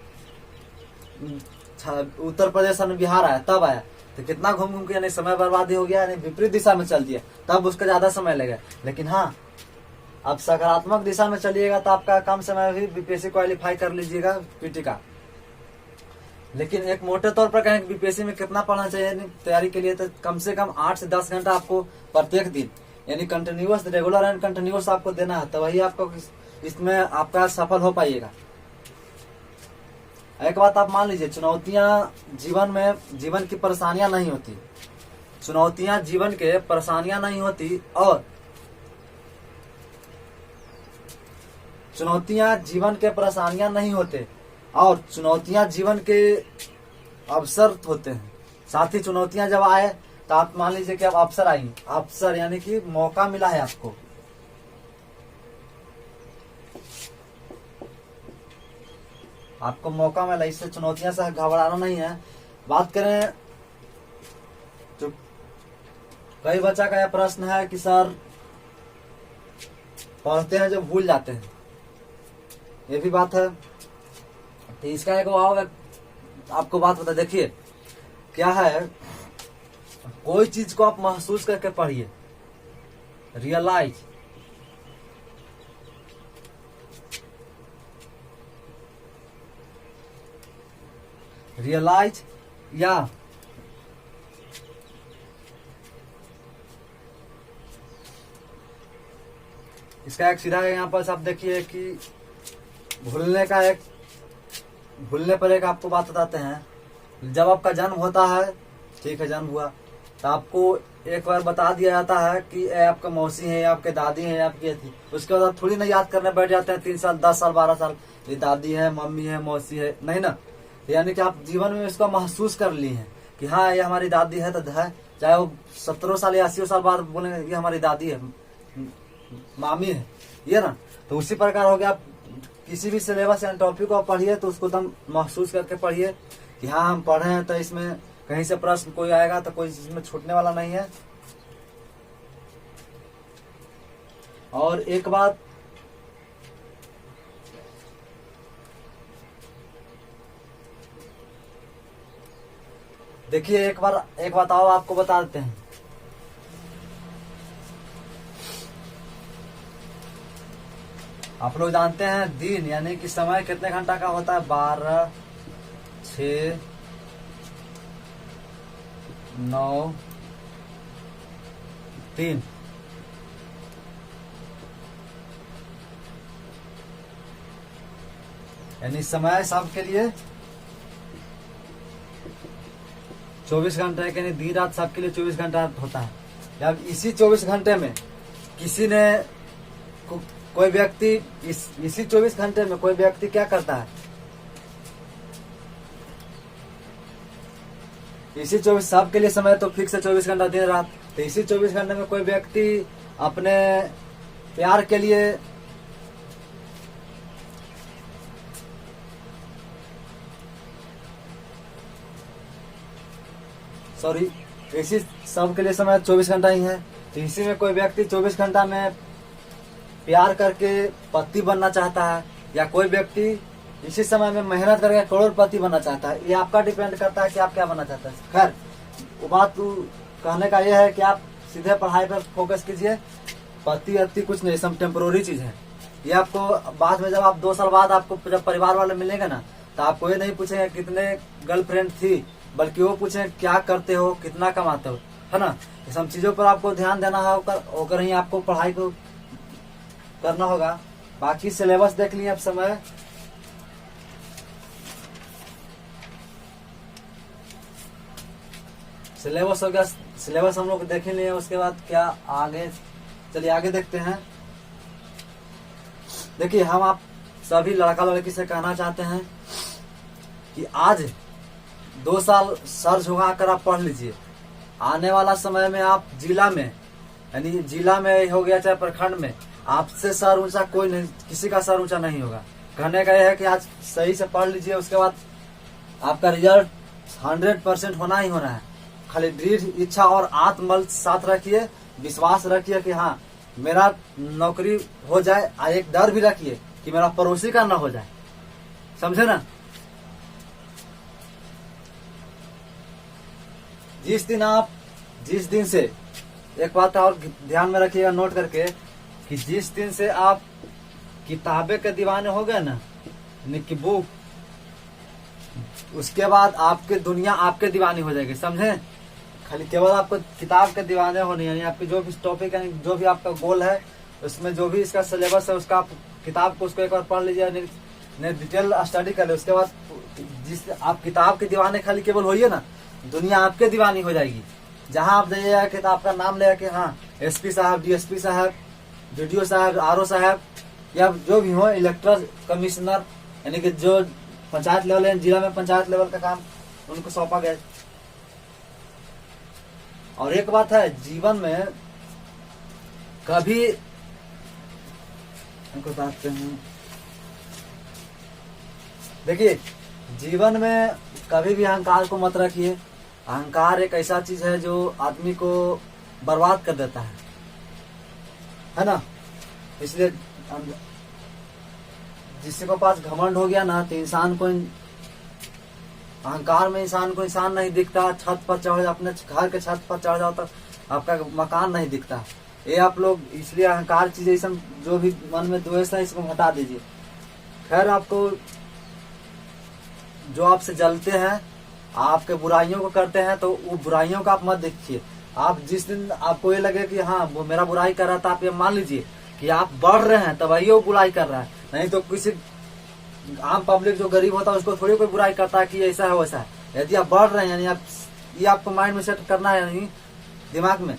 उत्तर प्रदेश में बिहार आया, तब आया तो कितना घूम घूम के यानी समय बर्बादी हो गया, यानी विपरीत दिशा में चल दिया, तब उसका ज्यादा समय लगेगा। लेकिन हाँ, अब सकारात्मक दिशा में चलिएगा तो आपका कम समय भी बीपीएससी क्वालिफाई कर लीजिएगा पीटी का। लेकिन एक मोटे तौर पर कहें बीपीएससी में कितना पढ़ना चाहिए तैयारी के लिए, तो कम से कम 8 से 10 घंटा आपको प्रत्येक दिन, यानी कंटिन्यूअस, रेगुलर एंड कंटिन्यूअस आपको देना है, तो वही आपको इसमें आपका सफल हो पाइएगा। एक बात आप मान लीजिए, चुनौतियां जीवन की परेशानियां नहीं होती, चुनौतियां जीवन के परेशानियां नहीं होती, और चुनौतियां जीवन के परेशानियां नहीं होते, और चुनौतियां जीवन के अवसर होते हैं। साथ ही चुनौतियां जब आए तो आप मान लीजिए कि अब अवसर आई, अवसर यानी कि मौका मिला है आपको, आपको मौका मिला, इससे चुनौतियां से घबराना नहीं है। बात करें तो कई बच्चा का यह प्रश्न है कि सर पढ़ते हैं जब भूल जाते हैं, ये भी बात है। तो इसका एक आपको बात बता, देखिए क्या है, कोई चीज को आप महसूस करके पढ़िए, रियलाइज, या इसका एक सीधा यहाँ पर आप देखिए कि भूलने पर एक आपको बात बताते हैं। जब आपका जन्म होता है, ठीक है जन्म हुआ, तो आपको एक बार बता दिया जाता है कि ये आपका मौसी है, आपके दादी है, आपकी थी। उसके बाद आप थोड़ी ना याद करने बैठ जाते हैं 3 साल 10 साल 12 साल, ये दादी है, मम्मी है, मौसी है, नहीं ना। यानी कि आप जीवन में इसको महसूस कर ली हैं कि हाँ ये हमारी दादी है, तो है, चाहे वो 17 साल या 80 साल बाद बोले ये हमारी दादी है, मामी है, ये ना। तो उसी प्रकार हो गया, आप किसी भी सिलेबस या टॉपिक को पढ़िए तो उसको एकदम महसूस करके पढ़िए कि हाँ हम पढ़े हैं, तो इसमें कहीं से प्रश्न कोई आएगा तो कोई इसमें छूटने वाला नहीं है। और एक बात, देखिए एक बात आओ आपको बता देते हैं। आप लोग जानते हैं दिन यानी कि समय कितने घंटा का होता है? 12, 6, 9, 3। यानी समय सबके लिए 24 घंटे, यानी दिन रात सबके लिए 24 घंटा होता है। अब इसी 24 घंटे में किसी ने कोई व्यक्ति इसी 24 घंटे में कोई व्यक्ति क्या करता है? इसी 24 सबके लिए समय तो फिक्स है 24 घंटा दिन रात। तो इसी 24 घंटे में कोई व्यक्ति अपने प्यार के लिए इसी सब के लिए समय 24 घंटा ही है। तो इसी में कोई व्यक्ति 24 घंटा में प्यार करके पति बनना चाहता है, या कोई व्यक्ति इसी समय में मेहनत करके करोड़पति बनना चाहता है। ये आपका डिपेंड करता है कि आप क्या बनना चाहते हैं। खैर वो बात कहने का यह है कि आप सीधे पढ़ाई पर फोकस कीजिए। पति अति कुछ नहीं, सब टेम्पोररी चीज है। ये आपको बाद में जब आप 2 साल बाद आपको जब परिवार वाले मिलेंगे ना, तो आपको ये नहीं पूछेंगे कितने गर्लफ्रेंड थी, बल्कि वो पूछेंगे क्या करते हो, कितना कमाते हो, है ना। ये सब चीजों पर आपको ध्यान देना है, होकर ही आपको पढ़ाई को करना होगा। बाकी सिलेबस देख लिए अब समय, सिलेबस हो गया, सिलेबस हम लोग देख ही लिए। उसके बाद क्या आगे, चलिए आगे देखते हैं। देखिए हम आप सभी लड़का लड़की से कहना चाहते हैं कि आज 2 साल सर झुका कर आप पढ़ लीजिए। आने वाला समय में आप जिला में, यानी जिला में हो गया चाहे प्रखंड में, आपसे सर ऊंचा कोई नहीं, किसी का सर ऊंचा नहीं होगा। कहने का यह है कि आज सही से पढ़ लीजिए, उसके बाद आपका रिजल्ट 100% होना ही होना है। खाली दृढ़ इच्छा और आत्मबल साथ रखिए, विश्वास रखिए कि हाँ मेरा नौकरी हो जाए, और एक डर भी रखिए कि मेरा पड़ोसी का ना हो जाए, समझे ना। जिस दिन से एक बात और ध्यान में रखिएगा नोट करके, कि जिस दिन से आप किताबें के दीवाने हो गए ना, यानी कि बुक, उसके बाद आपकी दुनिया आपके दीवानी हो जाएगी, समझे। खाली केवल आपको किताब के दीवाने होने, यानी आपकी जो भी टॉपिक है, जो भी आपका गोल है, उसमें जो भी इसका सिलेबस है, उसका आप किताब को उसको एक बार पढ़ लीजिए, डिटेल स्टडी कर ले। उसके बाद जिस आप किताब के दीवाने खाली केवल होइए ना, दुनिया आपके दीवानी हो जाएगी। जहां आप जाइएगा किताब का नाम लेगा कि हाँ एसपी साहब, डीएसपी साहब, बीडीओ साहब, आरओ साहब, या जो भी हो, इलेक्ट्रल कमिश्नर, यानी कि जो पंचायत लेवल है, जिला में पंचायत लेवल का काम उनको सौंपा गया। और एक बात है, जीवन में कभी उनको बताते हैं, देखिए जीवन में कभी भी अहंकार को मत रखिए। अहंकार एक ऐसा चीज है जो आदमी को बर्बाद कर देता है ना। इसलिए जिसके को पास घमंड हो गया ना, तो इंसान को अहंकार में इंसान को इंसान नहीं दिखता। छत पर चढ़, अपने घर के छत पर चढ़ जाओ तो आपका मकान नहीं दिखता। ये आप लोग, इसलिए अहंकार चीज ऐसा जो भी मन में द्वेष है, इसको हटा दीजिए। खैर, आपको जो आपसे जलते हैं, आपके बुराइयों को करते हैं, तो वो बुराइयों का आप मत देखिए। आप जिस दिन आपको ये लगे कि हाँ वो मेरा बुराई कर रहा था, आप ये मान लीजिए कि आप बढ़ रहे हैं, तब वो बुराई कर रहा है। नहीं तो किसी आम पब्लिक जो गरीब होता है उसको थोड़ी कोई बुराई करता है कि ऐसा है वैसा है। यदि आप बढ़ रहे हैं, यानी आप ये आपको माइंड में सेट करना है, यानी दिमाग में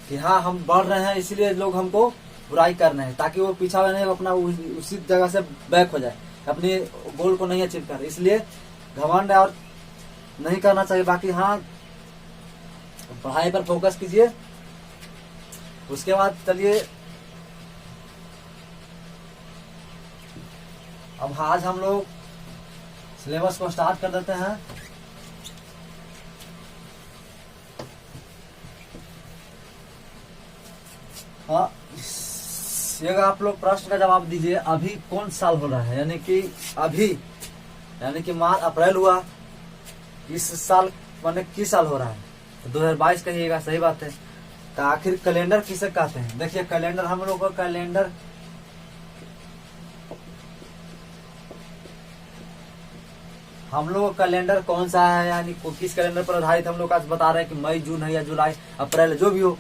कि हाँ हम बढ़ रहे हैं, इसीलिए लोग हमको बुराई कर रहे हैं, ताकि वो पीछा नहीं अपना उसी जगह से बैक हो जाए, अपने गोल को नहीं अचीव कर। इसलिए घमंड और नहीं करना चाहिए। बाकी हाँ, पढ़ाई पर फोकस कीजिए। उसके बाद चलिए अब आज हम लोग सिलेबस को स्टार्ट कर देते हैं। हाँ, ये आप लोग प्रश्न का जवाब दीजिए। अभी कौन साल हो रहा है, यानी कि अभी, यानी कि मार्च अप्रैल हुआ, इस साल माने किस साल हो रहा है, तो 2022 कहिएगा, सही बात है। तो आखिर कैलेंडर किसे कहते हैं? देखिए कैलेंडर, हम लोग का कैलेंडर कैलेंडर कौन सा है, यानी किस कैलेंडर पर आधारित हम लोग आज बता रहे हैं कि मई, जून है या जुलाई, अप्रैल, जो भी हो।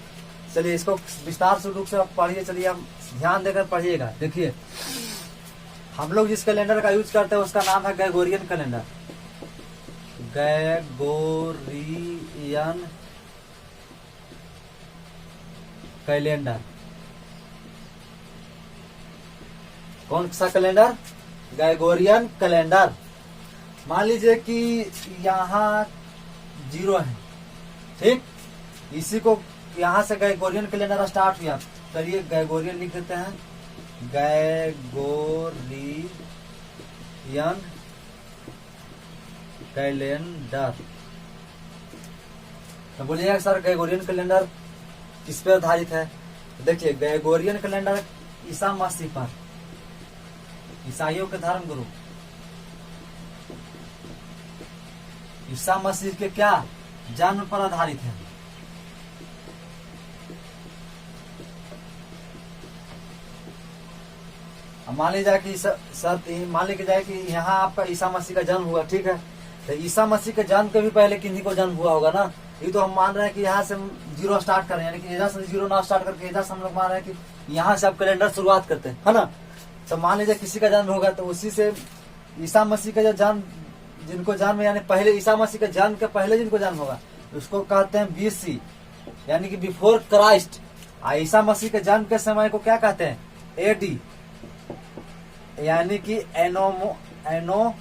चलिए इसको विस्तार से रूप से पढ़िए। चलिए हम ध्यान देकर पढ़िएगा। देखिए हम लोग जिस कैलेंडर का यूज करते हैं उसका नाम है ग्रेगोरियन कैलेंडर। Gregorian calendar. कौन सा कैलेंडर? Gregorian calendar. मान लीजिए कि यहाँ 0 है, ठीक, इसी को यहाँ से ग्रेगोरियन कैलेंडर स्टार्ट हुआ। चलिए ग्रेगोरियन लिख देते हैं, ग्रेगोरियन कैलेंडर। तो बोलिएगा सर ग्रेगोरियन कैलेंडर किस पे आधारित है? देखिए ग्रेगोरियन कैलेंडर ईसा मसीह पर, ईसाइयों के धर्म गुरु ईसा मसीह के क्या जन्म पर आधारित है। मान लीजिए कि सर मान लीजिए जाए कि यहाँ आपका ईसा मसीह का जन्म हुआ, ठीक है। तो ईसा मसीह के जन्म के भी पहले किन्हीं को जन्म हुआ होगा ना। ये तो हम मान रहे हैं कि यहाँ से हम जीरो स्टार्ट करें, यानी कि इधर से जीरो ना स्टार्ट करके इधर से हम लोग मान रहे हैं कि यहाँ से आप कैलेंडर शुरुआत करते हैं, है ना। तो मान लीजिए किसी का जन्म होगा तो उसी से ईसा मसीह का जो जन्म, जिनको जन्म यानी पहले ईसा मसीह के जन्म के पहले जिनको जन्म होगा उसको कहते हैं BC, यानी कि बिफोर क्राइस्ट। ईसा मसीह के जन्म के समय को क्या कहते हैं? AD, यानी कि एनो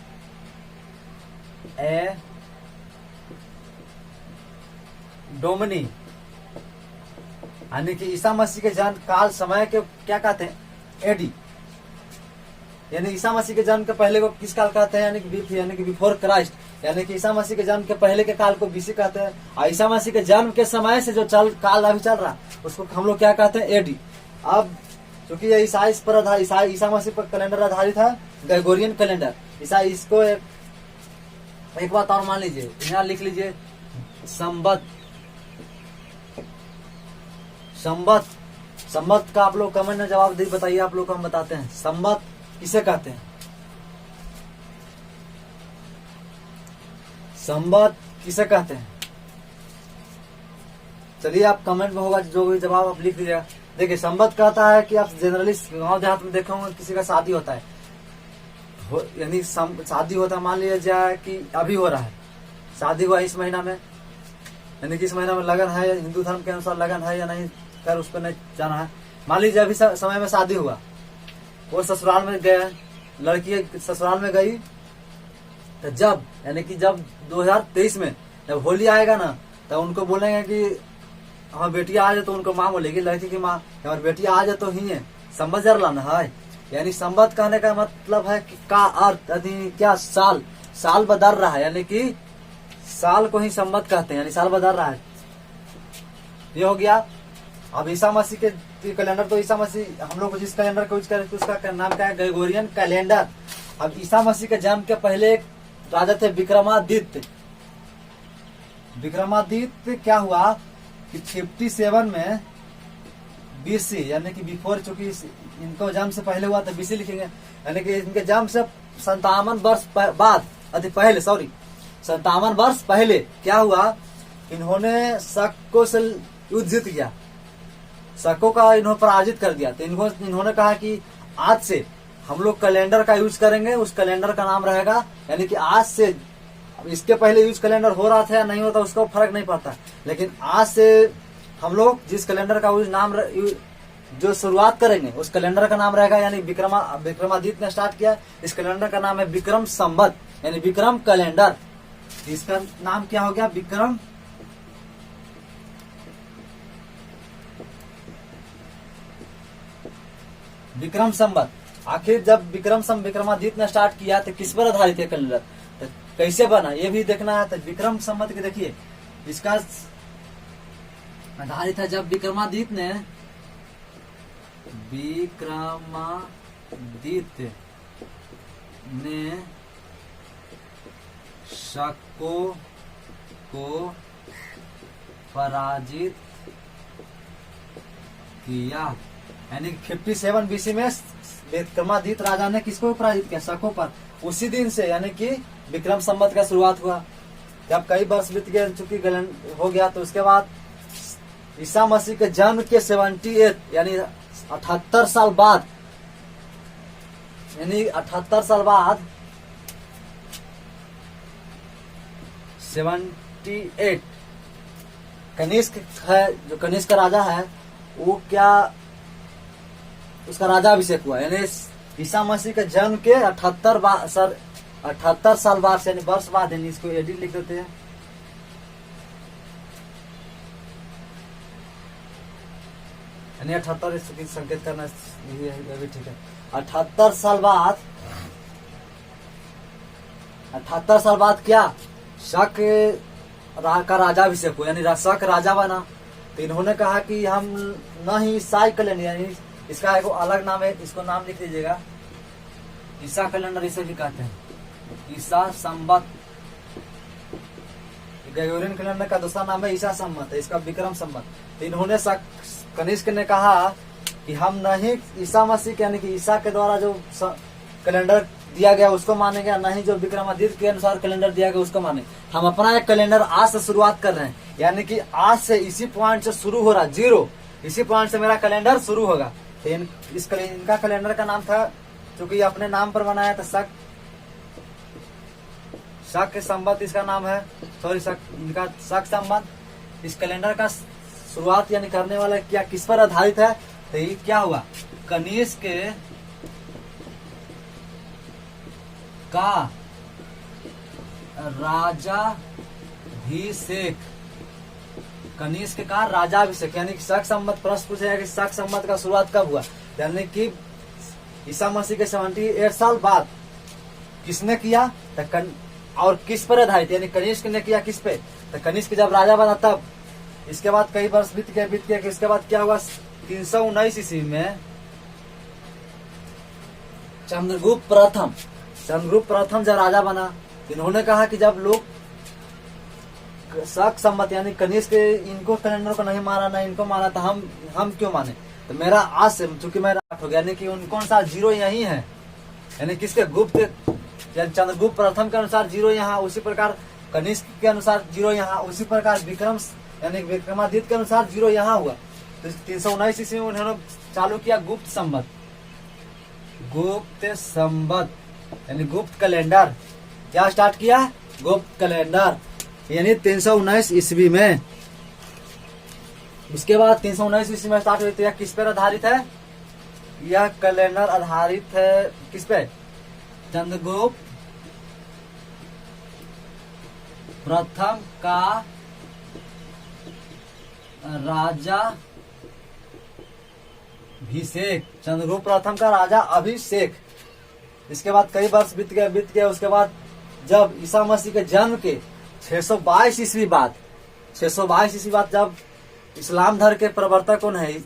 डोमिनी, यानी कि ईसा मसीह के जन्म काल समय के क्या कहते हैं? AD, यानी ईसा मसीह के जन्म के पहले को किस काल कहते हैं? यानी कि बिफोर क्राइस्ट, यानी कि ईसा मसीह के जन्म के पहले के काल को BC कहते हैं। और ईसा मसीह के जन्म के समय से जो काल अभी चल रहा उसको हम लोग क्या कहते हैं? AD। अब क्योंकि ये ईसाई पर आधारित, ईसा मसीह पर कैलेंडर आधारित है, ग्रेगोरियन कैलेंडर। इसको एक बात और मान लीजिए, यहाँ लिख लीजिए संबत। संबत का आप लोग कमेंट में जवाब दे बताइए, आप लोग को हम बताते हैं संबत किसे कहते हैं? संबत किसे कहते हैं? चलिए आप कमेंट में होगा जो भी जवाब आप लिख दीजिएगा। देखिए संबत कहता है कि आप जनरली गांव देहात में देखा होंगे किसी का शादी होता है, यानी शादी होता है, मान लीजिए जाए कि अभी हो रहा है, शादी हुआ इस महीना में, यानी कि इस महीना में लगन है, हिंदू धर्म के अनुसार लगन है या नहीं, खैर उस पर नहीं जाना है। मान लीजिए अभी समय में शादी हुआ, वो ससुराल में गए, लड़की ससुराल में गई, तो जब यानी कि जब 2023 में जब होली आएगा ना, तो उनको बोलेंगे कि हमारी बेटी आ जाए, तो उनको माँ बोलेगी, लड़की की माँ, हमारी बेटी आ जाए तो ही है, संबत जर लाना है। यानी संबत कहने का मतलब है कि का अर्थ क्या, साल बदल रहा है, यानी कि साल को ही संबत कहते हैं, यानी साल बदल रहा है। ये हो गया। अब ईसा मसीह के कैलेंडर, तो ईसा मसीह हम लोग जिस कैलेंडर को यूज करें उसका नाम क्या है? Gregorian calendar. अब ईसा मसीह के जन्म के पहले एक राजा थे विक्रमादित्य। विक्रमादित्य क्या हुआ कि 57 में BC, यानी कि बिफोर, चूंकि इनको जन्म से पहले हुआ तो BC लिखेंगे, यानी कि इनके जन्म से 57 वर्ष बाद, 57 वर्ष पहले क्या हुआ, इन्होंने शको से युद्ध जीत गया, शको का इन्होंने पराजित कर दिया। तो इन्होंने कहा कि आज से हम लोग कैलेंडर का यूज करेंगे, उस कैलेंडर का नाम रहेगा, यानी कि आज से, इसके पहले यूज कैलेंडर हो रहा था या नहीं होता उसको फर्क नहीं पड़ता, लेकिन आज से हम लोग जिस कैलेंडर का जो शुरुआत करेंगे उस कैलेंडर का नाम रहेगा, यानी विक्रमादित्य ने स्टार्ट किया, इस कैलेंडर का नाम है विक्रम संबत, यानी विक्रम कैलेंडर। इसका नाम क्या हो गया? विक्रम संबत। आखिर जब विक्रमादित्य ने स्टार्ट किया तो किस पर आधारित है कैलेंडर, तो कैसे बना ये भी देखना है। तो विक्रम संबत के देखिए, इसका आधारित है जब विक्रमादित्य ने शको को पराजित किया, यानी 57 BC में विक्रमादित्य राजा ने किसको पराजित किया? शको पर। उसी दिन से यानी कि विक्रम संबत का शुरुआत हुआ। जब कई वर्ष बीत गए, चूंकि हो गया, तो उसके बाद ईसा मसीह के जन्म के 78 यानी 78 साल बाद, यानी 78 साल बाद 78 कनिष्क है, जो कनिष्क राजा है, वो क्या, उसका राजा अभिषेक हुआ, यानी ईसा मसीह के जन्म के 78 साल बाद, यानी वर्ष बाद, यानी इसको एडी लिख देते हैं, यानी 78 संकेत करना ये भी ठीक है। 78 साल बाद क्या, शक का राजा अभिषेक हुआ, यानी शक राजा बना। तो इन्होंने कहा कि हम न ही ईसाई कैलेंडर, यानी इसका एक अलग नाम है, इसको नाम लिख दीजिएगा, ईसा कैलेंडर इसे भी कहते हैं, ईसा संबत। ग्रेगोरियन कैलेंडर का दूसरा नाम है ईसा संबत, इसका विक्रम संबत। तो इन्होंने कनिष्क ने कहा कि हम नहीं ईसा मसीह के यानी कि ईसा के द्वारा जो कैलेंडर दिया गया उसको मानेंगे, नहीं जो विक्रमादित्य के अनुसार कैलेंडर दिया गया उसको माने। हम अपना एक कैलेंडर आज से शुरुआत कर रहे हैं, यानी कि आज से इसी पॉइंट से शुरू हो रहा, 0 इसी पॉइंट से मेरा कैलेंडर शुरू होगा। तो इनका कैलेंडर का नाम था, क्योंकि अपने नाम पर बनाया था, शक के संबत इसका नाम है, सॉरी इनका शक संबत। इस कैलेंडर का शुरुआत यानी करने वाला क्या किस पर आधारित है, तो ये क्या हुआ, कनिष्क का राजाभिषेक, कनिष्क का राजाभिषेक, यानी कि शक संबत प्रश्न पूछेगा कि शक संबत का शुरुआत कब हुआ, यानी कि ईसा मसीह के 78 साल बाद किसने किया, और किस पर आधारित, यानी कनिष्क ने किया किस पे, तो कनिष्क जब राजा बना तब। इसके बाद कई वर्ष बीत गए, इसके बाद क्या हुआ, 319 ईस्वी में चंद्रगुप्त प्रथम जब राजा बना, इन्होंने कहा कि जब लोग शक संबत यानी कनिष्क इनको कैलेंडर को नहीं माना, ना इनको माना, तो हम क्यों माने। तो मेरा आज से चूंकि मेरा हो गया, यानी कि उनको अनुसार 0 यही है, यानी किसके गुप्त चंद्रगुप्त प्रथम के अनुसार 0 यहाँ, उसी प्रकार कनिष्क के अनुसार 0 यहाँ, उसी प्रकार यानी विक्रमादित्य के अनुसार 0 यहाँ हुआ। तो 319 ईस्वी में उन्होंने चालू किया गुप्त संबत यानी गुप्त कैलेंडर। क्या स्टार्ट किया, गुप्त कैलेंडर, यानी 319 ईस्वी में। उसके बाद 319 ईस्वी में स्टार्ट हुई, तो यह किस पर आधारित है, यह कैलेंडर आधारित है किस पे, चंद्रगुप्त प्रथम का राजाभिषेक, चंद्रगुप्त प्रथम का राजा अभिषेक। इसके बाद कई वर्ष बीत गए। उसके बाद जब ईसा मसीह के जन्म के 622 ईस्वी बाद जब इस्लाम धर्म के प्रवर्तक कौन है,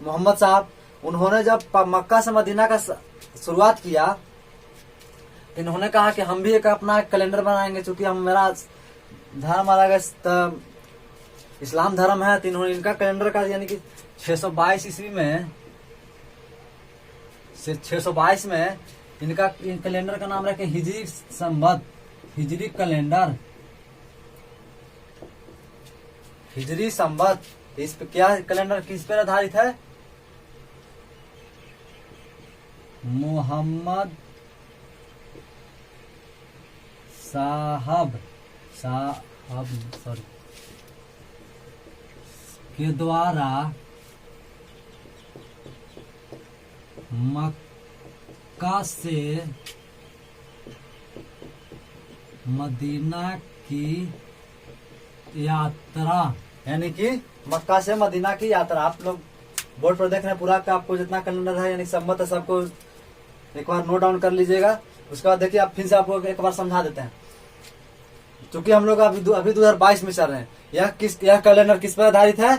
मोहम्मद साहब, उन्होंने जब मक्का से मदीना का शुरुआत किया, इन्होंने कहा कि हम भी एक अपना कैलेंडर बनाएंगे, क्योंकि हम मेरा धर्म अलग है, इस्लाम धर्म है। तो इन्होंने इनका कैलेंडर का यानी कि 622 ईस्वी में 622 में इनका कैलेंडर का नाम रखे हिजरी संबत, हिजरी कैलेंडर, हिजरी संबत। इस पे क्या कैलेंडर किस पर आधारित है, मोहम्मद साहब के द्वारा मक्का से मदीना की यात्रा, यानी कि मक्का से मदीना की यात्रा। आप लोग बोर्ड पर देख रहे हैं पूरा का, आपको जितना कैलेंडर है यानी संबत है सबको एक बार नोट डाउन कर लीजिएगा। उसके बाद देखिए, आप फिर से आपको एक बार समझा देते हैं, क्योंकि हम लोग अभी 2022 में चल रहे हैं। यह कैलेंडर किस पर आधारित है,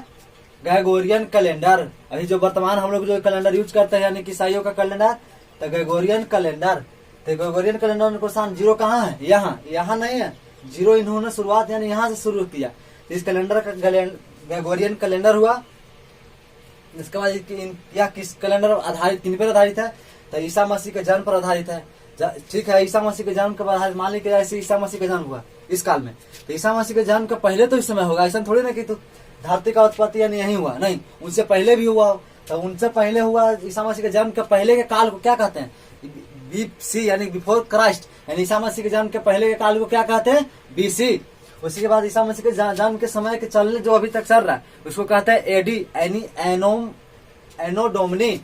ग्रेगोरियन कैलेंडर। अभी जो वर्तमान हम लोग जो कैलेंडर यूज करते हैं यानी कि ईसाइयों का कैलेंडर, तो ग्रेगोरियन कैलेंडर। तो ग्रेगोरियन कैलेंडर को स्थान 0 कहाँ है, यहाँ नहीं है, 0 इन्होंने शुरुआत यानी यहाँ से शुरू किया। इस कैलेंडर का ग्रेगोरियन कैलेंडर हुआ। इसके बाद यह किस कैलेंडर आधारित, किन पर आधारित है, तो ईसा मसीह के जन्म पर आधारित है। ठीक है, ईसा मसीह के जन्म के बाद मान लीजिए जैसे ईसा मसीह का जन्म हुआ इस काल में, तो ईसा मसीह के जन्म के पहले तो इस समय होगा, ऐसा थोड़ी ना कि तो धरती का उत्पत्ति यानी यही हुआ, नहीं, उनसे पहले भी हुआ। तो उनसे पहले हुआ ईसा मसीह के जन्म के पहले के काल को क्या कहते हैं, बीसी यानी बिफोर क्राइस्ट, यानी ईसा मसीह के जन्म के पहले के काल को क्या कहते हैं, बीसी। उसी के बाद ईसा मसीह के जन्म के समय के चलने जो अभी तक चल रहा है उसको कहते हैं एडी यानी एनो डोमिनी।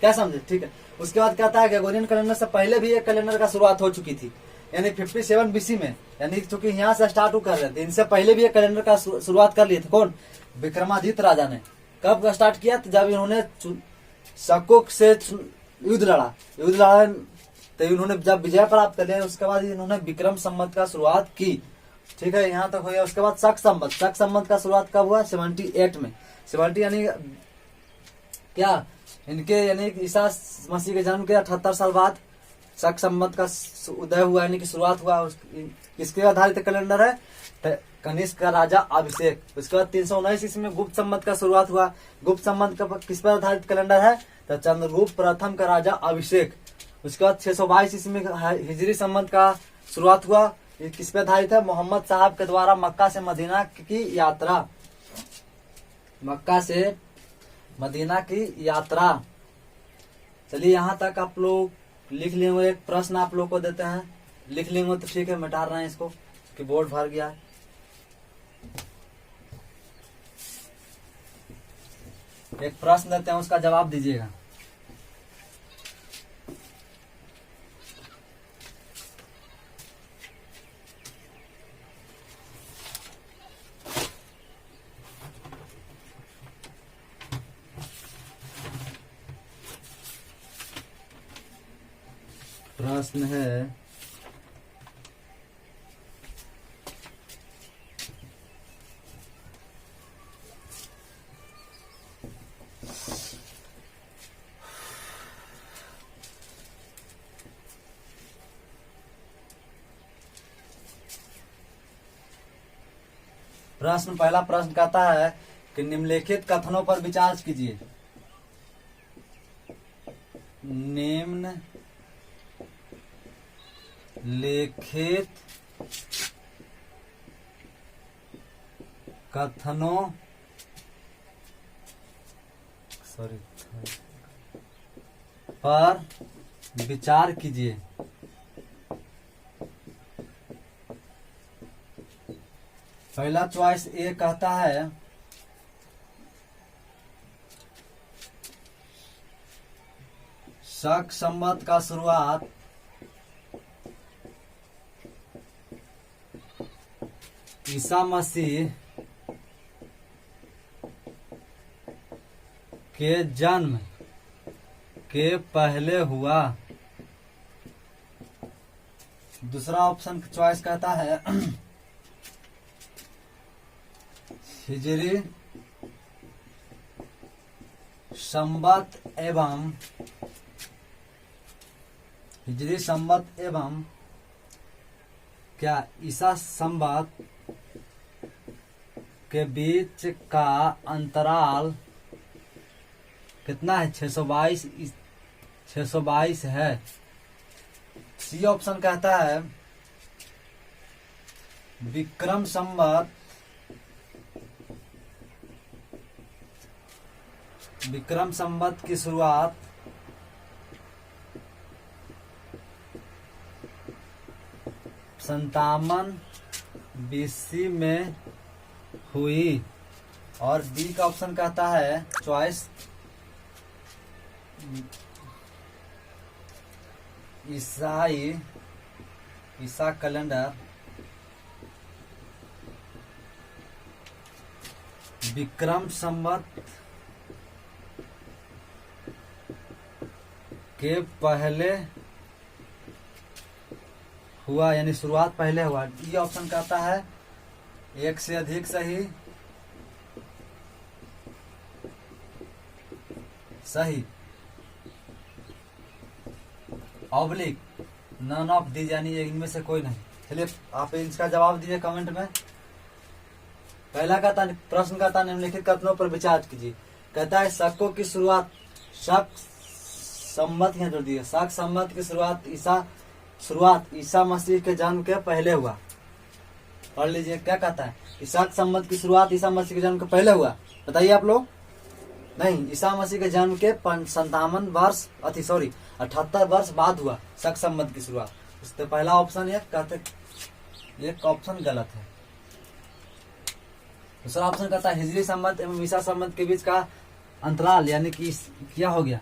क्या समझे, ठीक है। उसके बाद कहता है ग्रेगोरियन कैलेंडर से पहले भी एक कैलेंडर का शुरुआत हो चुकी थी, यानी 57 बीसी में, यानी चूंकि यहाँ से स्टार्ट कर रहे थे, इनसे पहले भी एक कैलेंडर का शुरुआत कर लिए थे। कौन, विक्रमादित्य राजा ने। कब स्टार्ट किया, तो जब इन्होंने शकों से युद्ध लड़ा, तो इन्होंने जब विजय प्राप्त कर लिया, उसके बाद इन्होंने विक्रम संवत का शुरुआत की। ठीक है, यहाँ तक हो गया। उसके बाद शक संवत का शुरुआत कब हुआ, 78 में। 70 यानी क्या, इनके यानी ईसा मसीह के जन्म के 78 साल बाद शक संवत का उदय हुआ, यानी कि शुरुआत हुआ। किसके आधारित कैलेंडर है, कनिष्क का राजा अभिषेक। उसके बाद 319 ईस्वी में गुप्त संवत का शुरुआत हुआ। गुप्त संवत का किस पर आधारित कैलेंडर है? तो चंद्रगुप्त प्रथम का राजा अभिषेक। उसके बाद 622 ईस्वी में हिजरी संवत का शुरुआत हुआ। ये किस पे आधारित है? मोहम्मद साहब के द्वारा मक्का से मदीना की यात्रा। मक्का से मदीना की यात्रा। चलिए यहाँ तक आप लोग लिख लेंगे। एक प्रश्न आप लोग को देते हैं, लिख लेंगे तो ठीक है, मिटा रहे हैं इसको कि बोर्ड भर गया है। एक प्रश्न देते हैं, उसका जवाब दीजिएगा। प्रश्न है पहला प्रश्न कहता है कि निम्नलिखित कथनों पर विचार कीजिए। निम्न लिखित कथनों पर विचार कीजिए। पहला चॉइस ए कहता है शक संवत का शुरुआत ईसा मसीह के जन्म के पहले हुआ। दूसरा ऑप्शन चॉइस कहता है हिजरी संवत एवं क्या ईसा संवत के बीच का अंतराल कितना है? 622 है। सी ऑप्शन कहता है विक्रम संवत की शुरुआत संतावन BC में हुई। और डी का ऑप्शन कहता है चॉइस ईसा कैलेंडर विक्रम संवत के पहले हुआ, यानी शुरुआत पहले हुआ। ये ऑप्शन कहता है एक से अधिक सही ऑब्लिक नन ऑफ दीज, यानी इनमें से कोई नहीं। चलिए आप इसका जवाब दीजिए कमेंट में। पहला कहता प्रश्न कहता निम्नलिखित कथनों पर विचार कीजिए। कहता है शकों की शुरुआत शक संवत यहाँ जोड़ दिए। शक संवत की शुरुआत ईसा मसीह के जन्म के पहले हुआ। पढ़ लीजिए क्या कहता है। शक संवत की शुरुआत ईसा मसीह के जन्म के पहले हुआ। बताइए आप लोग। नहीं, ईसा मसीह के जन्म के 78 वर्ष बाद हुआ शक संवत की शुरुआत। उससे पहला ऑप्शन एक ऑप्शन गलत है। दूसरा ऑप्शन कहता है हिजरी संवत एवं ईसा संवत के बीच का अंतराल, यानी कि क्या हो गया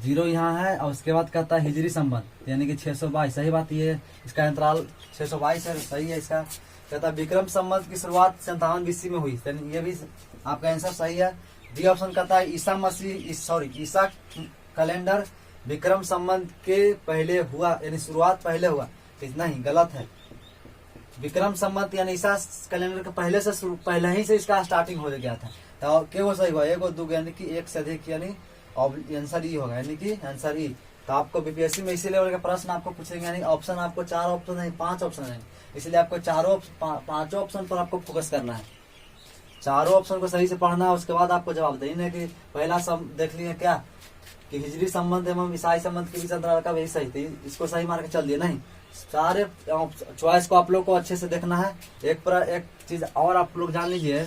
0 यहाँ है। और उसके बाद कहता है हिजरी संवत यानी कि 622। सही बात ये, इसका अंतराल 622 है, सही है। इसका कहता है विक्रम संवत की शुरुआत 57 BC में हुई, ये भी आपका आंसर सही है। डी ऑप्शन कहता है ईसा कैलेंडर विक्रम संवत के पहले हुआ, यानी शुरुआत पहले हुआ। इतना ही गलत है। विक्रम संवत यानी ईसा कैलेंडर के पहले ही से इसका स्टार्टिंग हो गया था। तो क्या वो सही हुआ? 1 और 2 यानी कि 1 से अधिक, यानी आंसर ई होगा, यानी कि आंसर ई तो आपको बीपीएससी में इसी लेवल के प्रश्न आपको पूछेंगे, यानी ऑप्शन आपको 4 ऑप्शन नहीं 5 ऑप्शन है, इसलिए आपको पांचों ऑप्शन पर आपको फोकस करना है। चारों ऑप्शन को सही से पढ़ना है, उसके बाद आपको जवाब देना है कि पहला देख लिए क्या कि हिजरी संबंध एवं ईसाई संबंध के बीच अंतराल का वही सही थी, इसको सही मार के चल दिए। नहीं, सारे चॉइस को आप लोग को अच्छे से देखना है। एक चीज और आप लोग जान लीजिए